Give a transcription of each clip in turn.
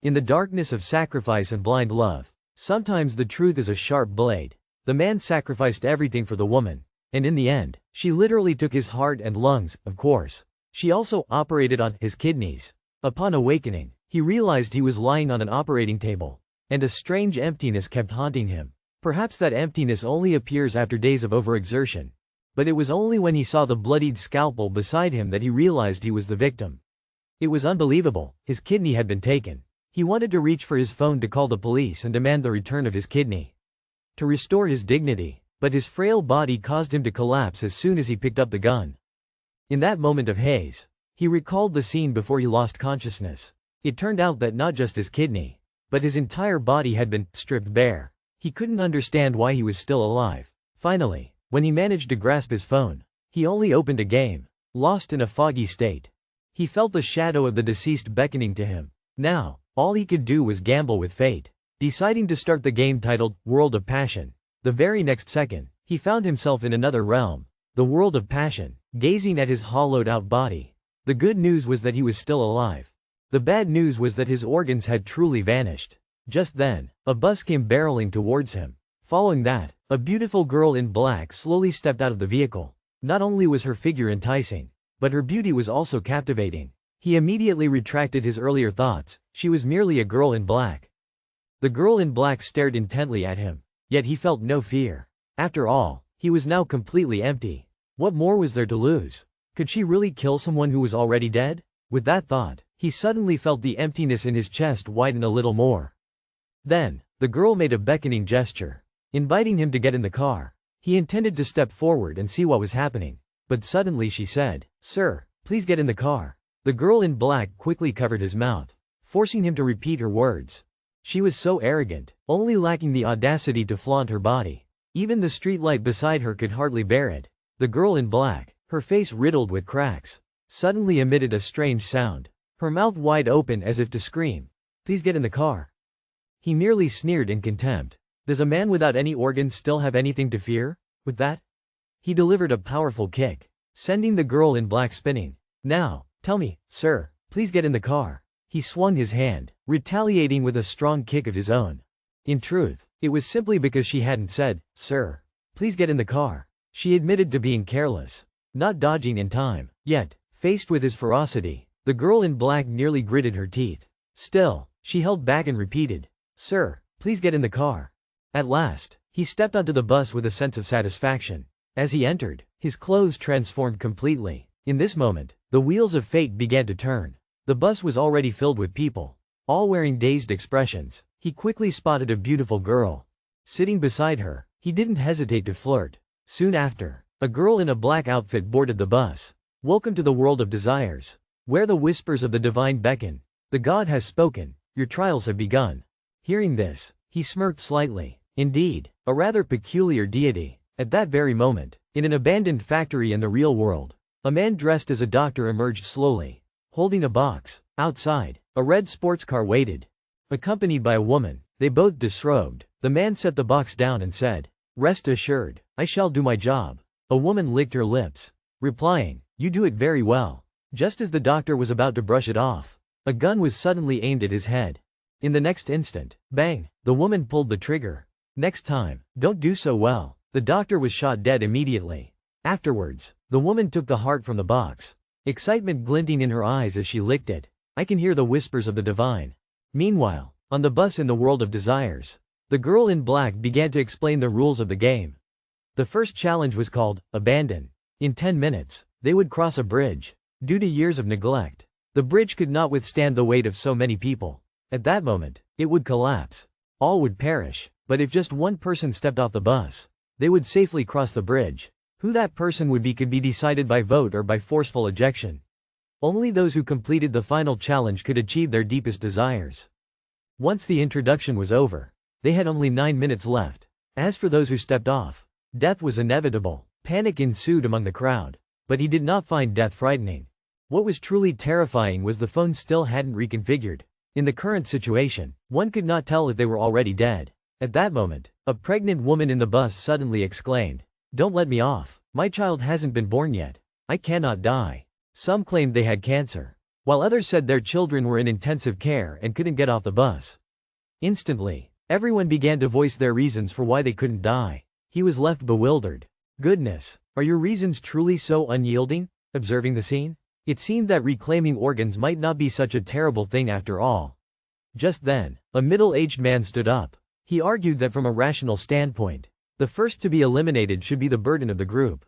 In the darkness of sacrifice and blind love, sometimes the truth is a sharp blade. The man sacrificed everything for the woman, and in the end, she literally took his heart and lungs, of course. She also operated on his kidneys. Upon awakening, he realized he was lying on an operating table, and a strange emptiness kept haunting him. Perhaps that emptiness only appears after days of overexertion. But it was only when he saw the bloodied scalpel beside him that he realized he was the victim. It was unbelievable. His kidney had been taken. He wanted to reach for his phone to call the police and demand the return of his kidney, to restore his dignity, but his frail body caused him to collapse as soon as he picked up the gun. In that moment of haze, he recalled the scene before he lost consciousness. It turned out that not just his kidney, but his entire body had been stripped bare. He couldn't understand why he was still alive. Finally, when he managed to grasp his phone, he only opened a game, lost in a foggy state. He felt the shadow of the deceased beckoning to him. Now, all he could do was gamble with fate, deciding to start the game titled World of Passion. The very next second, he found himself in another realm, the world of passion, gazing at his hollowed-out body. The good news was that he was still alive. The bad news was that his organs had truly vanished. Just then, a bus came barreling towards him. Following that, a beautiful girl in black slowly stepped out of the vehicle. Not only was her figure enticing, but her beauty was also captivating. He immediately retracted his earlier thoughts. She was merely a girl in black. The girl in black stared intently at him, yet he felt no fear. After all, he was now completely empty. What more was there to lose? Could she really kill someone who was already dead? With that thought, he suddenly felt the emptiness in his chest widen a little more. Then, the girl made a beckoning gesture, inviting him to get in the car. He intended to step forward and see what was happening, but suddenly she said, "Sir, please get in the car." The girl in black quickly covered his mouth, forcing him to repeat her words. She was so arrogant, only lacking the audacity to flaunt her body. Even the streetlight beside her could hardly bear it. The girl in black, her face riddled with cracks, suddenly emitted a strange sound, her mouth wide open as if to scream, "Please get in the car." He merely sneered in contempt. Does a man without any organs still have anything to fear? With that, he delivered a powerful kick, sending the girl in black spinning. "Now, tell me, sir, please get in the car." He swung his hand, retaliating with a strong kick of his own. In truth, it was simply because she hadn't said, "Sir, please get in the car." She admitted to being careless, not dodging in time. Yet, faced with his ferocity, the girl in black nearly gritted her teeth. Still, she held back and repeated, "Sir, please get in the car." At last, he stepped onto the bus with a sense of satisfaction. As he entered, his clothes transformed completely. In this moment, the wheels of fate began to turn. The bus was already filled with people, all wearing dazed expressions. He quickly spotted a beautiful girl. Sitting beside her, he didn't hesitate to flirt. Soon after, a girl in a black outfit boarded the bus. "Welcome to the world of desires, where the whispers of the divine beckon. The God has spoken, your trials have begun." Hearing this, he smirked slightly. Indeed, a rather peculiar deity. At that very moment, in an abandoned factory in the real world, a man dressed as a doctor emerged slowly, holding a box. Outside, a red sports car waited, accompanied by a woman. They both disrobed. The man set the box down and said, "Rest assured, I shall do my job." A woman licked her lips, replying, "You do it very well." Just as the doctor was about to brush it off, a gun was suddenly aimed at his head. In the next instant, bang, the woman pulled the trigger. "Next time, don't do so well." The doctor was shot dead immediately. Afterwards, the woman took the heart from the box, excitement glinting in her eyes as she licked it. "I can hear the whispers of the divine." Meanwhile, on the bus in the world of desires, the girl in black began to explain the rules of the game. The first challenge was called, Abandon. In 10 minutes, they would cross a bridge. Due to years of neglect, the bridge could not withstand the weight of so many people. At that moment, it would collapse. All would perish, but if just one person stepped off the bus, they would safely cross the bridge. Who that person would be could be decided by vote or by forceful ejection. Only those who completed the final challenge could achieve their deepest desires. Once the introduction was over, they had only 9 minutes left. As for those who stepped off, death was inevitable. Panic ensued among the crowd, but he did not find death frightening. What was truly terrifying was the phone still hadn't reconfigured. In the current situation, one could not tell if they were already dead. At that moment, a pregnant woman in the bus suddenly exclaimed, "Don't let me off. My child hasn't been born yet. I cannot die." Some claimed they had cancer. while others said their children were in intensive care and couldn't get off the bus. Instantly, everyone began to voice their reasons for why they couldn't die. He was left bewildered. Goodness, are your reasons truly so unyielding? Observing the scene, it seemed that reclaiming organs might not be such a terrible thing after all. Just then, a middle-aged man stood up. He argued that from a rational standpoint, the first to be eliminated should be the burden of the group.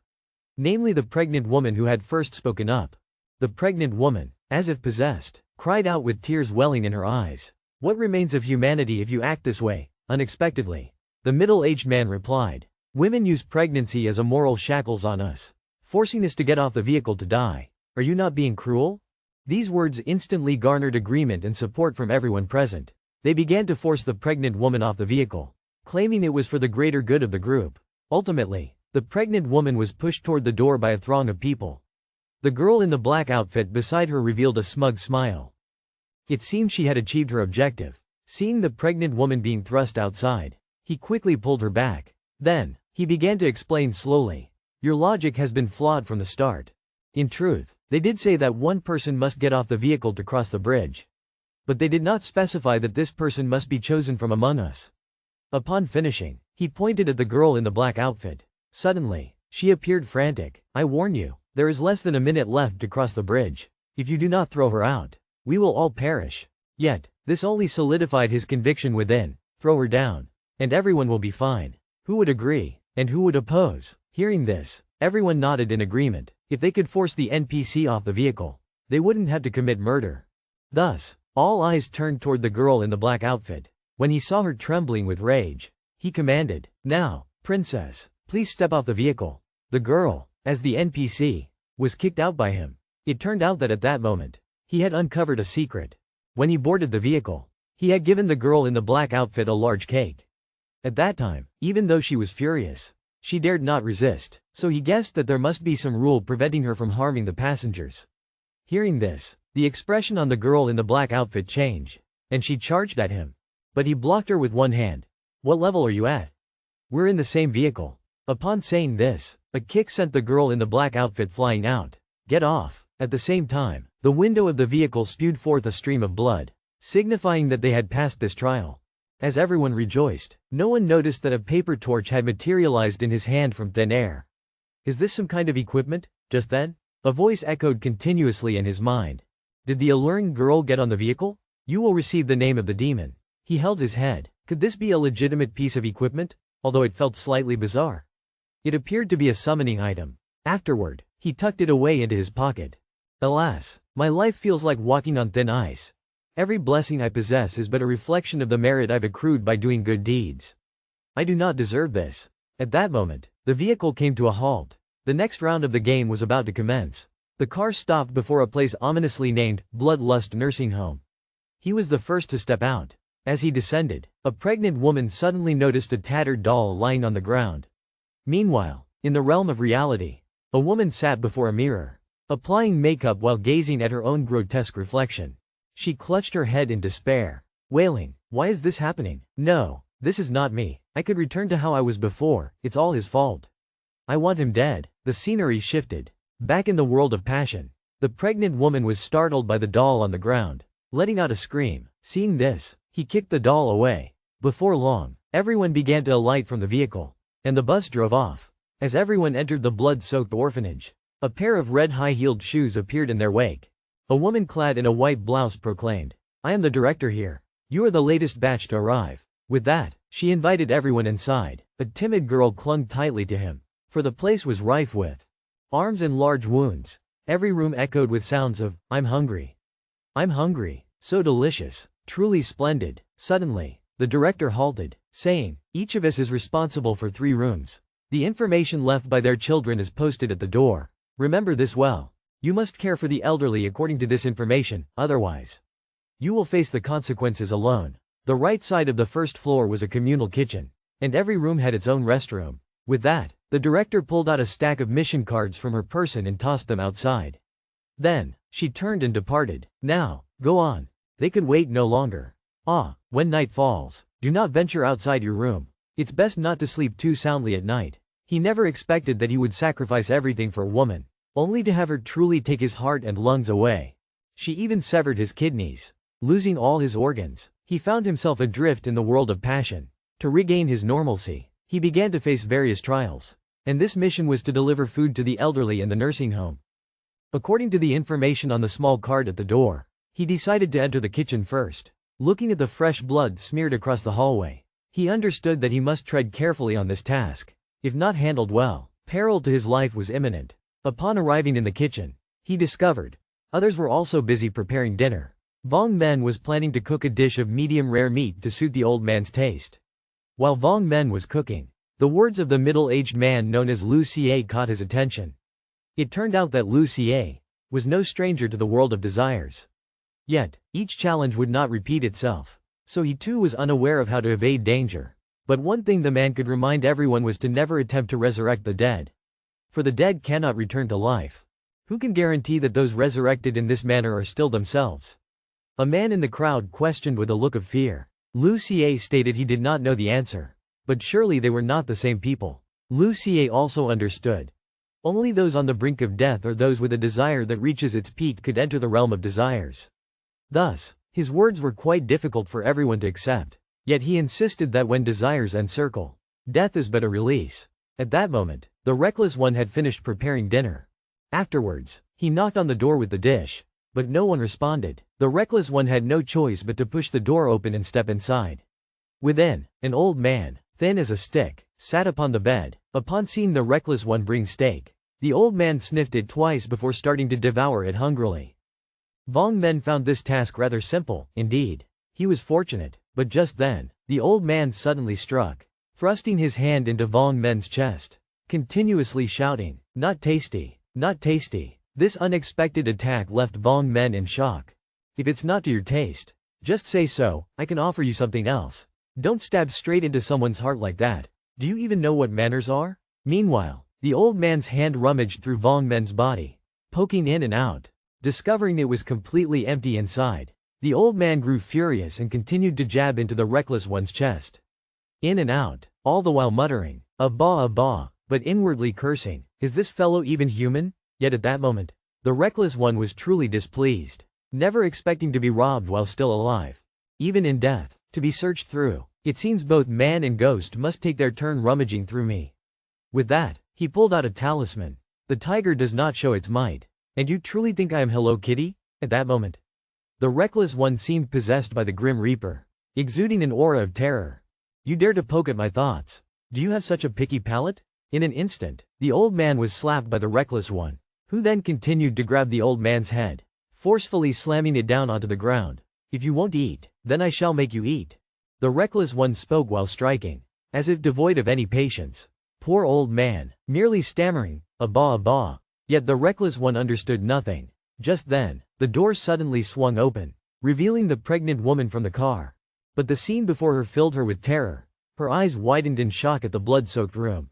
Namely the pregnant woman who had first spoken up. The pregnant woman, as if possessed, cried out with tears welling in her eyes. What remains of humanity if you act this way? Unexpectedly, the middle-aged man replied. Women use pregnancy as a moral shackles on us, forcing us to get off the vehicle to die. Are you not being cruel? These words instantly garnered agreement and support from everyone present. They began to force the pregnant woman off the vehicle, claiming it was for the greater good of the group. Ultimately, the pregnant woman was pushed toward the door by a throng of people. The girl in the black outfit beside her revealed a smug smile. It seemed she had achieved her objective. Seeing the pregnant woman being thrust outside, he quickly pulled her back. Then, he began to explain slowly. Your logic has been flawed from the start. In truth, they did say that one person must get off the vehicle to cross the bridge. But they did not specify that this person must be chosen from among us. Upon finishing, he pointed at the girl in the black outfit. Suddenly, she appeared frantic. I warn you, there is less than a minute left to cross the bridge. If you do not throw her out, we will all perish. Yet, this only solidified his conviction within. Throw her down, and everyone will be fine. Who would agree, and who would oppose? Hearing this, everyone nodded in agreement. If they could force the NPC off the vehicle, they wouldn't have to commit murder. Thus, all eyes turned toward the girl in the black outfit. When he saw her trembling with rage, he commanded, Now, princess, please step off the vehicle. The girl, as the NPC, was kicked out by him. It turned out that at that moment, he had uncovered a secret. When he boarded the vehicle, he had given the girl in the black outfit a large cake. At that time, even though she was furious, she dared not resist, so he guessed that there must be some rule preventing her from harming the passengers. Hearing this, the expression on the girl in the black outfit changed, and she charged at him. But he blocked her with one hand. What level are you at? We're in the same vehicle. Upon saying this, a kick sent the girl in the black outfit flying out. Get off. At the same time, the window of the vehicle spewed forth a stream of blood, signifying that they had passed this trial. As everyone rejoiced, no one noticed that a paper torch had materialized in his hand from thin air. Is this some kind of equipment? Just then, a voice echoed continuously in his mind. Did the alluring girl get on the vehicle? You will receive the name of the demon. He held his head. Could this be a legitimate piece of equipment? Although it felt slightly bizarre. It appeared to be a summoning item. Afterward, he tucked it away into his pocket. Alas, my life feels like walking on thin ice. Every blessing I possess is but a reflection of the merit I've accrued by doing good deeds. I do not deserve this. At that moment, the vehicle came to a halt. The next round of the game was about to commence. The car stopped before a place ominously named Bloodlust Nursing Home. He was the first to step out. As he descended, a pregnant woman suddenly noticed a tattered doll lying on the ground. Meanwhile, in the realm of reality, a woman sat before a mirror, applying makeup while gazing at her own grotesque reflection. She clutched her head in despair, wailing, Why is this happening? No, this is not me. I could return to how I was before, it's all his fault. I want him dead. The scenery shifted. Back in the world of passion, the pregnant woman was startled by the doll on the ground, letting out a scream. Seeing this, he kicked the doll away. Before long, everyone began to alight from the vehicle, and the bus drove off. As everyone entered the blood-soaked orphanage, a pair of red high-heeled shoes appeared in their wake. A woman clad in a white blouse proclaimed, I am the director here. You are the latest batch to arrive. With that, she invited everyone inside. A timid girl clung tightly to him, for the place was rife with arms and large wounds. Every room echoed with sounds of, I'm hungry. I'm hungry. So delicious. Truly splendid. Suddenly, the director halted, saying, Each of us is responsible for 3 rooms. The information left by their children is posted at the door. Remember this well. You must care for the elderly according to this information, otherwise, you will face the consequences alone. The right side of the first floor was a communal kitchen, and every room had its own restroom. With that, the director pulled out a stack of mission cards from her person and tossed them outside. Then, she turned and departed. Now, go on. They could wait no longer. When night falls, do not venture outside your room. It's best not to sleep too soundly at night. He never expected that he would sacrifice everything for a woman, only to have her truly take his heart and lungs away. She even severed his kidneys. Losing all his organs, he found himself adrift in the world of passion. To regain his normalcy, he began to face various trials. And this mission was to deliver food to the elderly in the nursing home. According to the information on the small card at the door, he decided to enter the kitchen first. Looking at the fresh blood smeared across the hallway, he understood that he must tread carefully on this task. If not handled well, peril to his life was imminent. Upon arriving in the kitchen, he discovered others were also busy preparing dinner. Vong Men was planning to cook a dish of medium-rare meat to suit the old man's taste. While Vong Men was cooking, the words of the middle-aged man known as Lu Xie caught his attention. It turned out that Lu Xie was no stranger to the world of desires. Yet, each challenge would not repeat itself, so he too was unaware of how to evade danger. But one thing the man could remind everyone was to never attempt to resurrect the dead. For the dead cannot return to life. Who can guarantee that those resurrected in this manner are still themselves? A man in the crowd questioned with a look of fear. Lu Xie stated he did not know the answer. But surely they were not the same people. Lu Xie also understood. Only those on the brink of death or those with a desire that reaches its peak could enter the realm of desires. Thus, his words were quite difficult for everyone to accept. Yet he insisted that when desires encircle, death is but a release. At that moment, the reckless one had finished preparing dinner. Afterwards, he knocked on the door with the dish, but no one responded. The reckless one had no choice but to push the door open and step inside. Within, an old man, thin as a stick, sat upon the bed. Upon seeing the reckless one bring steak, the old man sniffed it twice before starting to devour it hungrily. Vong Men found this task rather simple. Indeed, he was fortunate, but just then, the old man suddenly struck, thrusting his hand into Vong Men's chest, continuously shouting, "Not tasty, not tasty." This unexpected attack left Vong Men in shock. If it's not to your taste, just say so, I can offer you something else. Don't stab straight into someone's heart like that. Do you even know what manners are? Meanwhile, the old man's hand rummaged through Vong Men's body, poking in and out. Discovering it was completely empty inside, the old man grew furious and continued to jab into the reckless one's chest. In and out, all the while muttering, a bah, but inwardly cursing, is this fellow even human? Yet at that moment, the reckless one was truly displeased, never expecting to be robbed while still alive. Even in death, to be searched through. It seems both man and ghost must take their turn rummaging through me. With that, he pulled out a talisman. The tiger does not show its might. And you truly think I am Hello Kitty? At that moment, the reckless one seemed possessed by the Grim Reaper, exuding an aura of terror. You dare to poke at my thoughts? Do you have such a picky palate? In an instant, the old man was slapped by the reckless one, who then continued to grab the old man's head, forcefully slamming it down onto the ground. If you won't eat, then I shall make you eat. The reckless one spoke while striking, as if devoid of any patience. Poor old man, merely stammering, a bah. Yet the reckless one understood nothing. Just then, the door suddenly swung open, revealing the pregnant woman from the car. But the scene before her filled her with terror. Her eyes widened in shock at the blood-soaked room.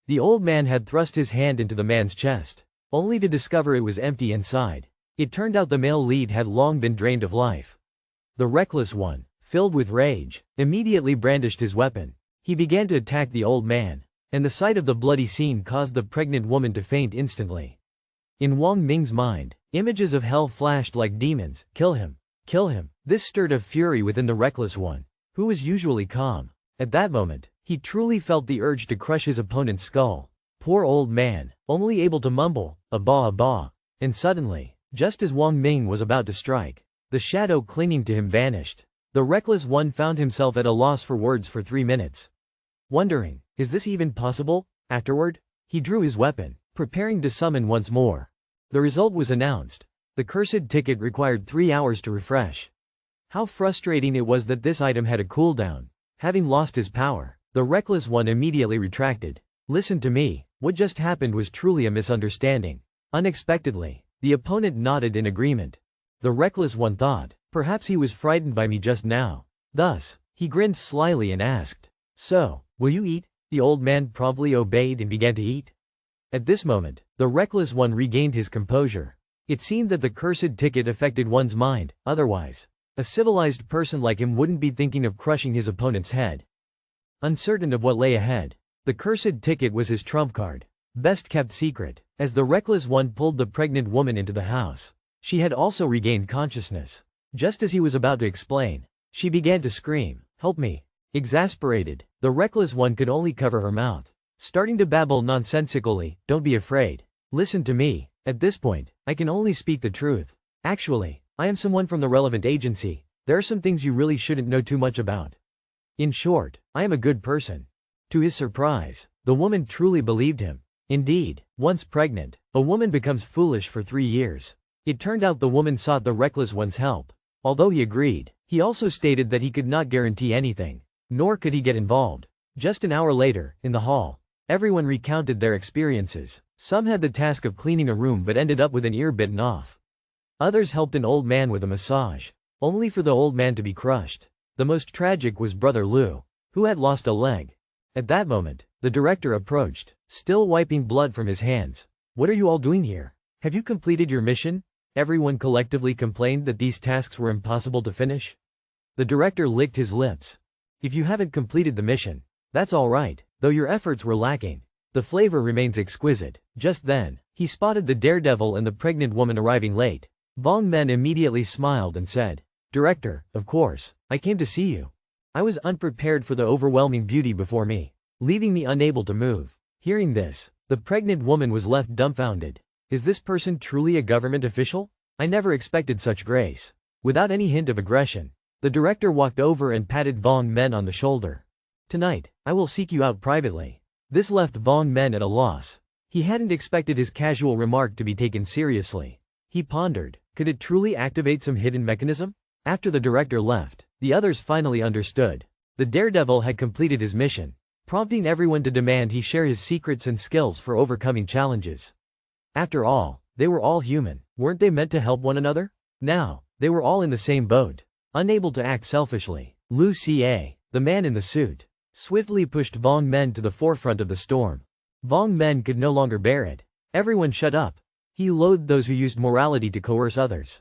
The old man had thrust his hand into the man's chest, only to discover it was empty inside. It turned out the male lead had long been drained of life. The reckless one, filled with rage, immediately brandished his weapon. He began to attack the old man, and the sight of the bloody scene caused the pregnant woman to faint instantly. In Wang Ming's mind, images of hell flashed like demons. Kill him! Kill him! This stirred a fury within the reckless one, who was usually calm. At that moment, he truly felt the urge to crush his opponent's skull. Poor old man, only able to mumble, a bah. And suddenly, just as Wang Ming was about to strike, the shadow clinging to him vanished. The reckless one found himself at a loss for words for 3 minutes. Wondering, is this even possible? Afterward, he drew his weapon, preparing to summon once more. The result was announced. The cursed ticket required 3 hours to refresh. How frustrating it was that this item had a cooldown. Having lost his power, the reckless one immediately retracted. Listen to me, what just happened was truly a misunderstanding. Unexpectedly, the opponent nodded in agreement. The reckless one thought, perhaps he was frightened by me just now. Thus, he grinned slyly and asked, "So, will you eat?" The old man promptly obeyed and began to eat. At this moment, the reckless one regained his composure. It seemed that the cursed ticket affected one's mind, otherwise, a civilized person like him wouldn't be thinking of crushing his opponent's head. Uncertain of what lay ahead, the cursed ticket was his trump card, best kept secret. As the reckless one pulled the pregnant woman into the house, She had also regained consciousness. Just as he was about to explain, she began to scream, "Help me!" Exasperated, the reckless one could only cover her mouth, starting to babble nonsensically, "Don't be afraid. Listen to me. At this point, I can only speak the truth. Actually, I am someone from the relevant agency. There are some things you really shouldn't know too much about. In short, I am a good person." To his surprise, the woman truly believed him. Indeed, once pregnant, a woman becomes foolish for 3 years. It turned out the woman sought the reckless one's help. Although he agreed, he also stated that he could not guarantee anything, nor could he get involved. Just an hour later, in the hall, everyone recounted their experiences. Some had the task of cleaning a room but ended up with an ear bitten off. Others helped an old man with a massage, only for the old man to be crushed. The most tragic was Brother Lu, who had lost a leg. At that moment, the director approached, still wiping blood from his hands. "What are you all doing here? Have you completed your mission?" Everyone collectively complained that these tasks were impossible to finish. The director licked his lips. "If you haven't completed the mission, that's all right, though your efforts were lacking. The flavor remains exquisite." Just then, he spotted the daredevil and the pregnant woman arriving late. Vong Men immediately smiled and said, "Director, of course, I came to see you. I was unprepared for the overwhelming beauty before me, leaving me unable to move." Hearing this, the pregnant woman was left dumbfounded. Is this person truly a government official? I never expected such grace. Without any hint of aggression, the director walked over and patted Vong Men on the shoulder. "Tonight, I will seek you out privately." This left Vong Men at a loss. He hadn't expected his casual remark to be taken seriously. He pondered, could it truly activate some hidden mechanism? After the director left, the others finally understood. The daredevil had completed his mission, prompting everyone to demand he share his secrets and skills for overcoming challenges. After all, they were all human. Weren't they meant to help one another? Now, they were all in the same boat, unable to act selfishly. Lu Ca, the man in the suit, swiftly pushed Vong Men to the forefront of the storm. Vong Men could no longer bear it. "Everyone shut up." He loathed those who used morality to coerce others.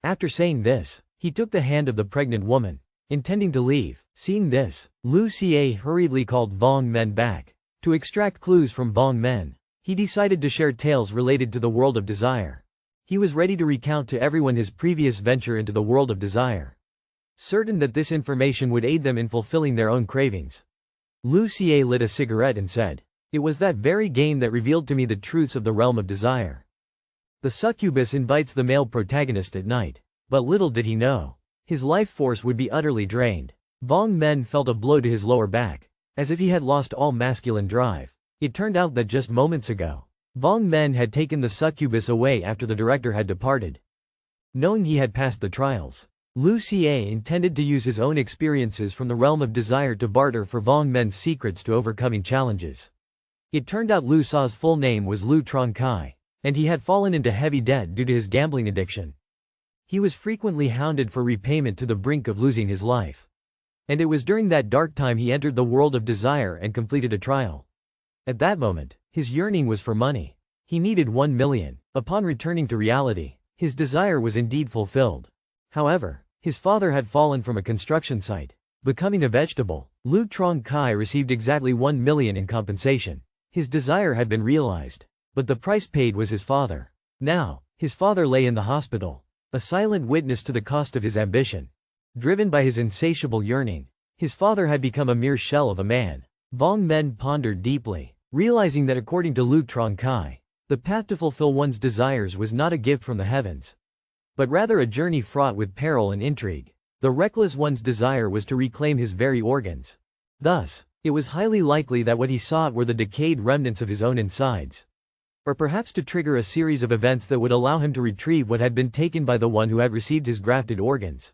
After saying this, he took the hand of the pregnant woman, intending to leave. Seeing this, Lu Ca hurriedly called Vong Men back. To extract clues from Vong Men, he decided to share tales related to the world of desire. He was ready to recount to everyone his previous venture into the world of desire, certain that this information would aid them in fulfilling their own cravings. Lu Ca lit a cigarette and said, "It was that very game that revealed to me the truths of the realm of desire. The succubus invites the male protagonist at night." But little did he know, his life force would be utterly drained. Vong Men felt a blow to his lower back, as if he had lost all masculine drive. It turned out that just moments ago, Vong Men had taken the succubus away after the director had departed. Knowing he had passed the trials, Lu Ca intended to use his own experiences from the realm of desire to barter for Vong Men's secrets to overcoming challenges. It turned out Lu Ca's full name was Lu Trong Kai, and he had fallen into heavy debt due to his gambling addiction. He was frequently hounded for repayment to the brink of losing his life. And it was during that dark time he entered the world of desire and completed a trial. At that moment, his yearning was for money. He needed 1 million. Upon returning to reality, his desire was indeed fulfilled. However, his father had fallen from a construction site, becoming a vegetable. Lu Trong Kai received exactly 1 million in compensation. His desire had been realized, but the price paid was his father. Now, his father lay in the hospital, a silent witness to the cost of his ambition. Driven by his insatiable yearning, his father had become a mere shell of a man. Vong Men pondered deeply, realizing that according to Lu Trong Kai, the path to fulfill one's desires was not a gift from the heavens, but rather a journey fraught with peril and intrigue. The reckless one's desire was to reclaim his very organs. Thus, it was highly likely that what he sought were the decayed remnants of his own insides. Or perhaps to trigger a series of events that would allow him to retrieve what had been taken by the one who had received his grafted organs.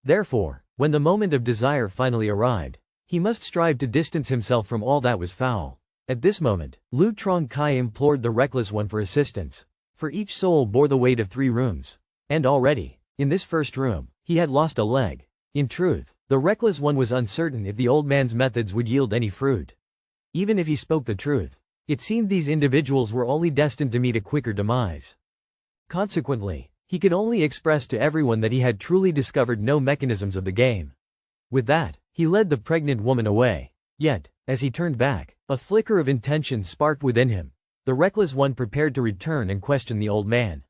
Therefore, when the moment of desire finally arrived, he must strive to distance himself from all that was foul. At this moment, Lu Trong Kai implored the reckless one for assistance, for each soul bore the weight of 3 rooms. And already, in this first room, he had lost a leg. In truth, the reckless one was uncertain if the old man's methods would yield any fruit. Even if he spoke the truth, it seemed these individuals were only destined to meet a quicker demise. Consequently, he could only express to everyone that he had truly discovered no mechanisms of the game. With that, he led the pregnant woman away. Yet, as he turned back, a flicker of intention sparked within him. The reckless one prepared to return and question the old man.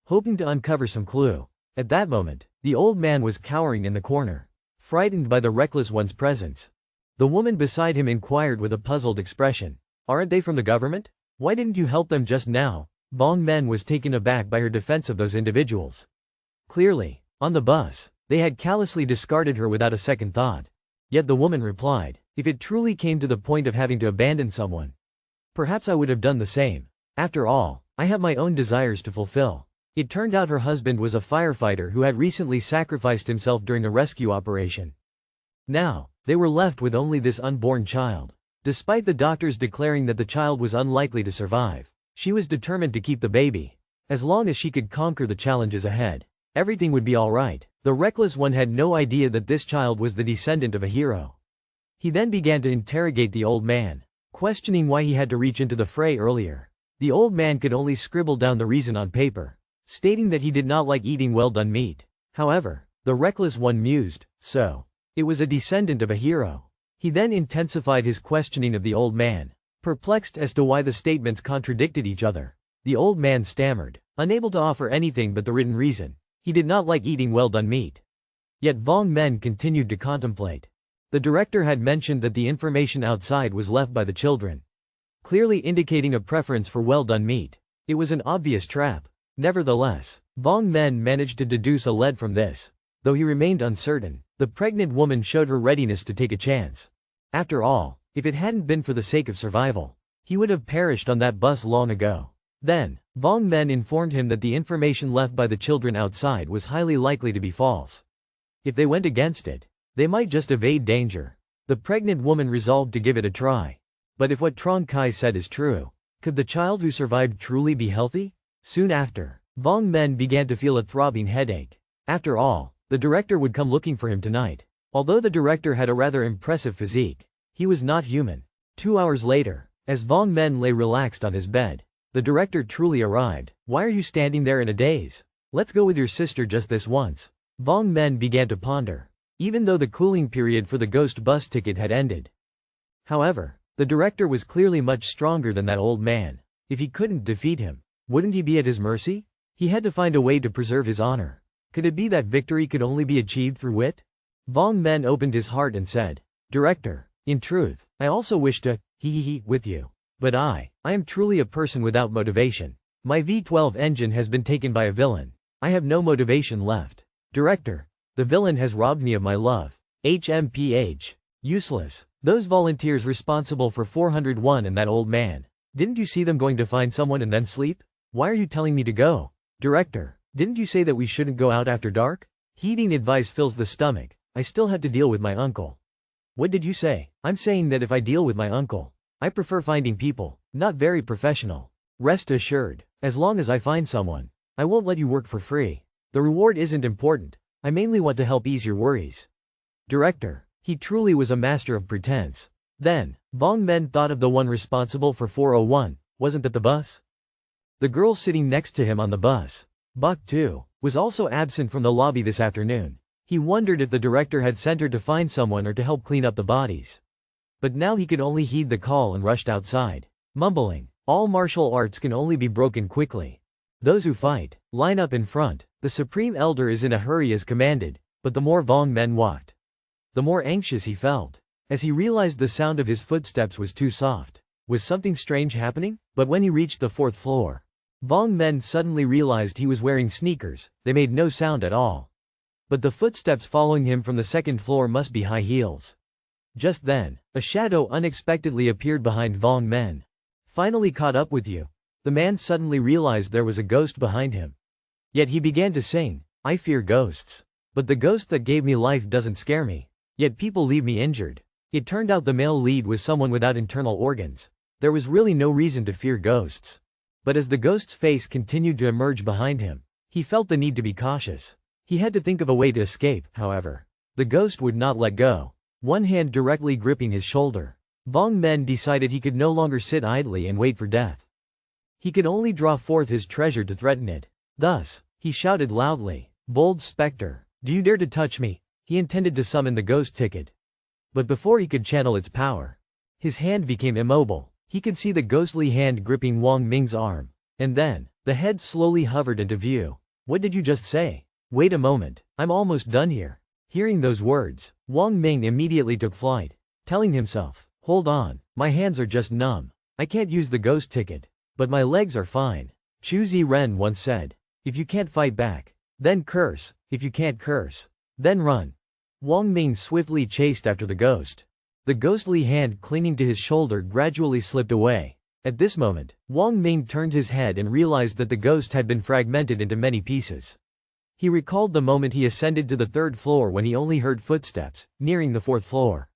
hoping to uncover some clue. At that moment, the old man was cowering in the corner, frightened by the reckless one's presence. The woman beside him inquired with a puzzled expression, "Aren't they from the government? Why didn't you help them just now?" Vong Men was taken aback by her defense of those individuals. Clearly, on the bus, they had callously discarded her without a second thought. Yet the woman replied, "If it truly came to the point of having to abandon someone, perhaps I would have done the same. After all, I have my own desires to fulfill." It turned out her husband was a firefighter who had recently sacrificed himself during a rescue operation. Now, they were left with only this unborn child. Despite the doctors declaring that the child was unlikely to survive, she was determined to keep the baby. As long as she could conquer the challenges ahead, everything would be alright. The reckless one had no idea that this child was the descendant of a hero. He then began to interrogate the old man, questioning why he had to reach into the fray earlier. The old man could only scribble down the reason on paper, stating that he did not like eating well-done meat. However, the reckless one mused, so it was a descendant of a hero. He then intensified his questioning of the old man, perplexed as to why the statements contradicted each other. The old man stammered, unable to offer anything but the written reason. He did not like eating well-done meat. Yet Vong Men continued to contemplate. The director had mentioned that the information outside was left by the children, clearly indicating a preference for well-done meat. It was an obvious trap. Nevertheless, Vong Men managed to deduce a lead from this. Though he remained uncertain, the pregnant woman showed her readiness to take a chance. After all, if it hadn't been for the sake of survival, he would have perished on that bus long ago. Then, Vong Men informed him that the information left by the children outside was highly likely to be false. If they went against it, they might just evade danger. The pregnant woman resolved to give it a try. But if what Trong Kai said is true, could the child who survived truly be healthy? Soon after, Vong Men began to feel a throbbing headache. After all, the director would come looking for him tonight. Although the director had a rather impressive physique, he was not human. 2 hours later, as Vong Men lay relaxed on his bed, the director truly arrived. "Why are you standing there in a daze? Let's go with your sister just this once." Vong Men began to ponder, even though the cooling period for the ghost bus ticket had ended. However, the director was clearly much stronger than that old man. If he couldn't defeat him, wouldn't he be at his mercy? He had to find a way to preserve his honor. Could it be that victory could only be achieved through wit? Vong Men opened his heart and said, "Director, in truth, I also wish to, with you. But I am truly a person without motivation. My V12 engine has been taken by a villain. I have no motivation left. Director, the villain has robbed me of my love. HMPH. Useless. Those volunteers responsible for 401 and that old man. Didn't you see them going to find someone and then sleep? Why are you telling me to go? Director, didn't you say that we shouldn't go out after dark? Heeding advice fills the stomach. I still have to deal with my uncle." "What did you say?" "I'm saying that if I deal with my uncle, I prefer finding people, not very professional. Rest assured, as long as I find someone, I won't let you work for free. The reward isn't important. I mainly want to help ease your worries." Director, he truly was a master of pretense. Then, Vong Men thought of the one responsible for 401, wasn't that the bus? The girl sitting next to him on the bus, Bak 2, was also absent from the lobby this afternoon. He wondered if the director had sent her to find someone or to help clean up the bodies. But now he could only heed the call and rushed outside, mumbling, "All martial arts can only be broken quickly. Those who fight, line up in front. The Supreme Elder is in a hurry as commanded." But the more Vong Men walked, the more anxious he felt, as he realized the sound of his footsteps was too soft. Was something strange happening? But when he reached the 4th floor, Vong Men suddenly realized he was wearing sneakers. They made no sound at all. But the footsteps following him from the 2nd floor must be high heels. Just then, a shadow unexpectedly appeared behind Vong Men. "Finally caught up with you." The man suddenly realized there was a ghost behind him. Yet he began to sing, "I fear ghosts. But the ghost that gave me life doesn't scare me. Yet people leave me injured." It turned out the male lead was someone without internal organs. There was really no reason to fear ghosts. But as the ghost's face continued to emerge behind him, he felt the need to be cautious. He had to think of a way to escape. However, the ghost would not let go, one hand directly gripping his shoulder. Vong Men decided he could no longer sit idly and wait for death. He could only draw forth his treasure to threaten it. Thus, he shouted loudly, "Bold specter, do you dare to touch me?" He intended to summon the ghost ticket. But before he could channel its power, his hand became immobile. He could see the ghostly hand gripping Wang Ming's arm. And then, The head slowly hovered into view. What did you just say? Wait a moment, I'm almost done here. Hearing those words, Wang Ming immediately took flight, telling himself, hold on, my hands are just numb. I can't use the ghost ticket, but my legs are fine. Chu Ziren once said, if you can't fight back, then curse. If you can't curse, then run. Wang Ming swiftly chased after the ghost. The ghostly hand clinging to his shoulder gradually slipped away. At this moment, Wang Ming turned his head and realized that the ghost had been fragmented into many pieces. He recalled the moment he ascended to the third floor when he only heard footsteps, nearing the fourth floor.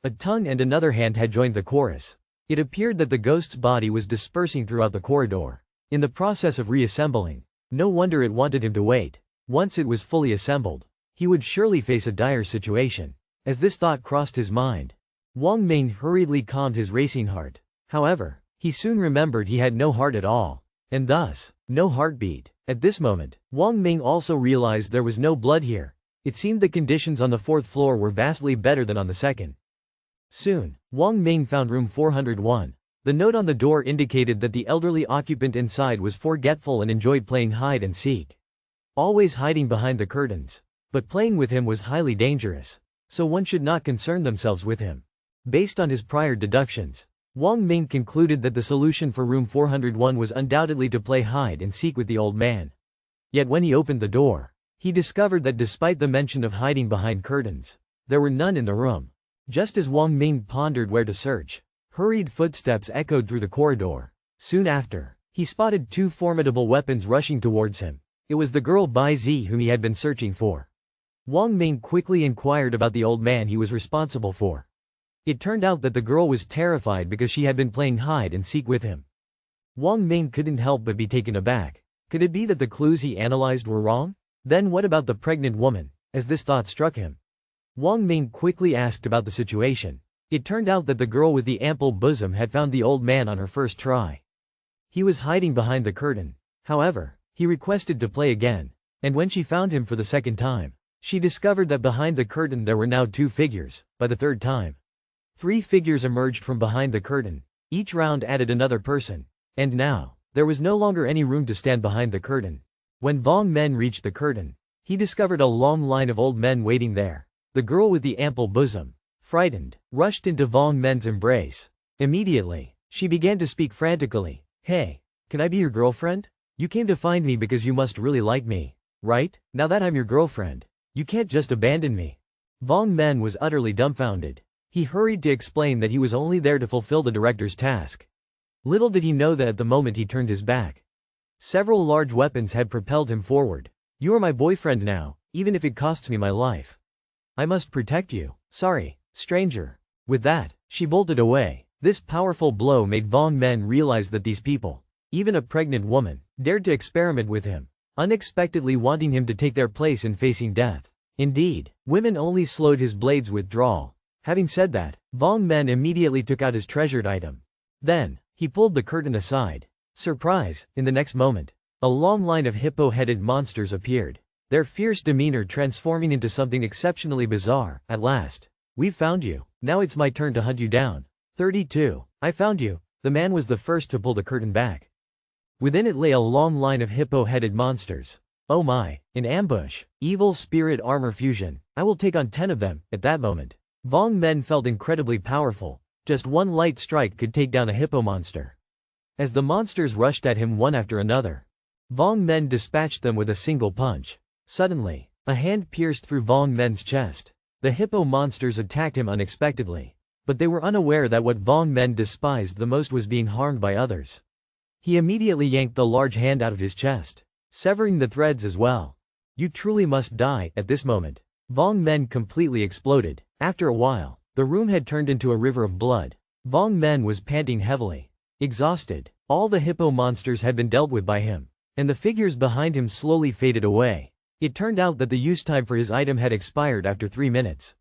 A tongue and another hand had joined the chorus. It appeared that the ghost's body was dispersing throughout the corridor, in the process of reassembling. No wonder it wanted him to wait. Once it was fully assembled, he would surely face a dire situation. As this thought crossed his mind, Wang Ming hurriedly calmed his racing heart. However, he soon remembered he had no heart at all, and thus, no heartbeat. At this moment, Wang Ming also realized there was no blood here. It seemed the conditions on the fourth floor were vastly better than on the second. Soon, Wang Ming found room 401. The note on the door indicated that the elderly occupant inside was forgetful and enjoyed playing hide and seek. Always hiding behind the curtains. But playing with him was highly dangerous, so one should not concern themselves with him. Based on his prior deductions, Wang Ming concluded that the solution for room 401 was undoubtedly to play hide and seek with the old man. Yet when he opened the door, he discovered that despite the mention of hiding behind curtains, there were none in the room. Just as Wang Ming pondered where to search, hurried footsteps echoed through the corridor. Soon after, he spotted two formidable weapons rushing towards him. It was the girl Bai Zi whom he had been searching for. Wang Ming quickly inquired about the old man he was responsible for. It turned out that the girl was terrified because she had been playing hide and seek with him. Wang Ming couldn't help but be taken aback. Could it be that the clues he analyzed were wrong? Then what about the pregnant woman? As this thought struck him, Wang Ming quickly asked about the situation. It turned out that the girl with the ample bosom had found the old man on her first try. He was hiding behind the curtain. However, he requested to play again, and when she found him for the second time, she discovered that behind the curtain there were now two figures. By the third time, 3 figures emerged from behind the curtain. Each round added another person. And now, there was no longer any room to stand behind the curtain. When Wang Ming reached the curtain, he discovered a long line of old men waiting there. The girl with the ample bosom, frightened, rushed into Wang Ming's embrace. Immediately, she began to speak frantically. Hey, can I be your girlfriend? You came to find me because you must really like me, right? Now that I'm your girlfriend, you can't just abandon me. Wang Ming was utterly dumbfounded. He hurried to explain that he was only there to fulfill the director's task. Little did he know that at the moment he turned his back, several large weapons had propelled him forward. You are my boyfriend now, even if it costs me my life. I must protect you. Sorry, stranger. With that, she bolted away. This powerful blow made Wang Ming realize that these people, even a pregnant woman, dared to experiment with him, unexpectedly wanting him to take their place in facing death. Indeed, women only slowed his blade's withdrawal. Having said that, Wang Ming immediately took out his treasured item. Then, he pulled the curtain aside. Surprise, in the next moment, a long line of hippo-headed monsters appeared, their fierce demeanor transforming into something exceptionally bizarre. At last, we've found you. Now it's my turn to hunt you down. 32. I found you. The man was the first to pull the curtain back. Within it lay a long line of hippo-headed monsters. Oh my, in ambush. Evil spirit armor fusion. I will take on 10 of them. At that moment, Wang Ming felt incredibly powerful. Just one light strike could take down a hippo monster. As the monsters rushed at him one after another, Wang Ming dispatched them with a single punch. Suddenly, a hand pierced through Wang Ming's chest. The hippo monsters attacked him unexpectedly, but they were unaware that what Wang Ming despised the most was being harmed by others. He immediately yanked the large hand out of his chest, severing the threads as well. You truly must die. At this moment, Wang Ming completely exploded. After a while, the room had turned into a river of blood. Wang Ming was panting heavily. Exhausted, all the hippo monsters had been dealt with by him, and the figures behind him slowly faded away. It turned out that the use time for his item had expired after 3 minutes.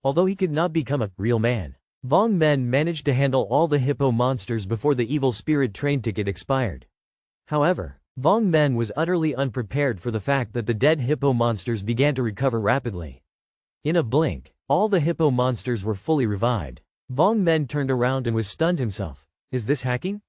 Although he could not become a real man, Wang Ming managed to handle all the hippo monsters before the evil spirit train ticket expired. However, Wang Ming was utterly unprepared for the fact that the dead hippo monsters began to recover rapidly. In a blink, all the hippo monsters were fully revived. Wang Ming turned around and was stunned himself. Is this hacking?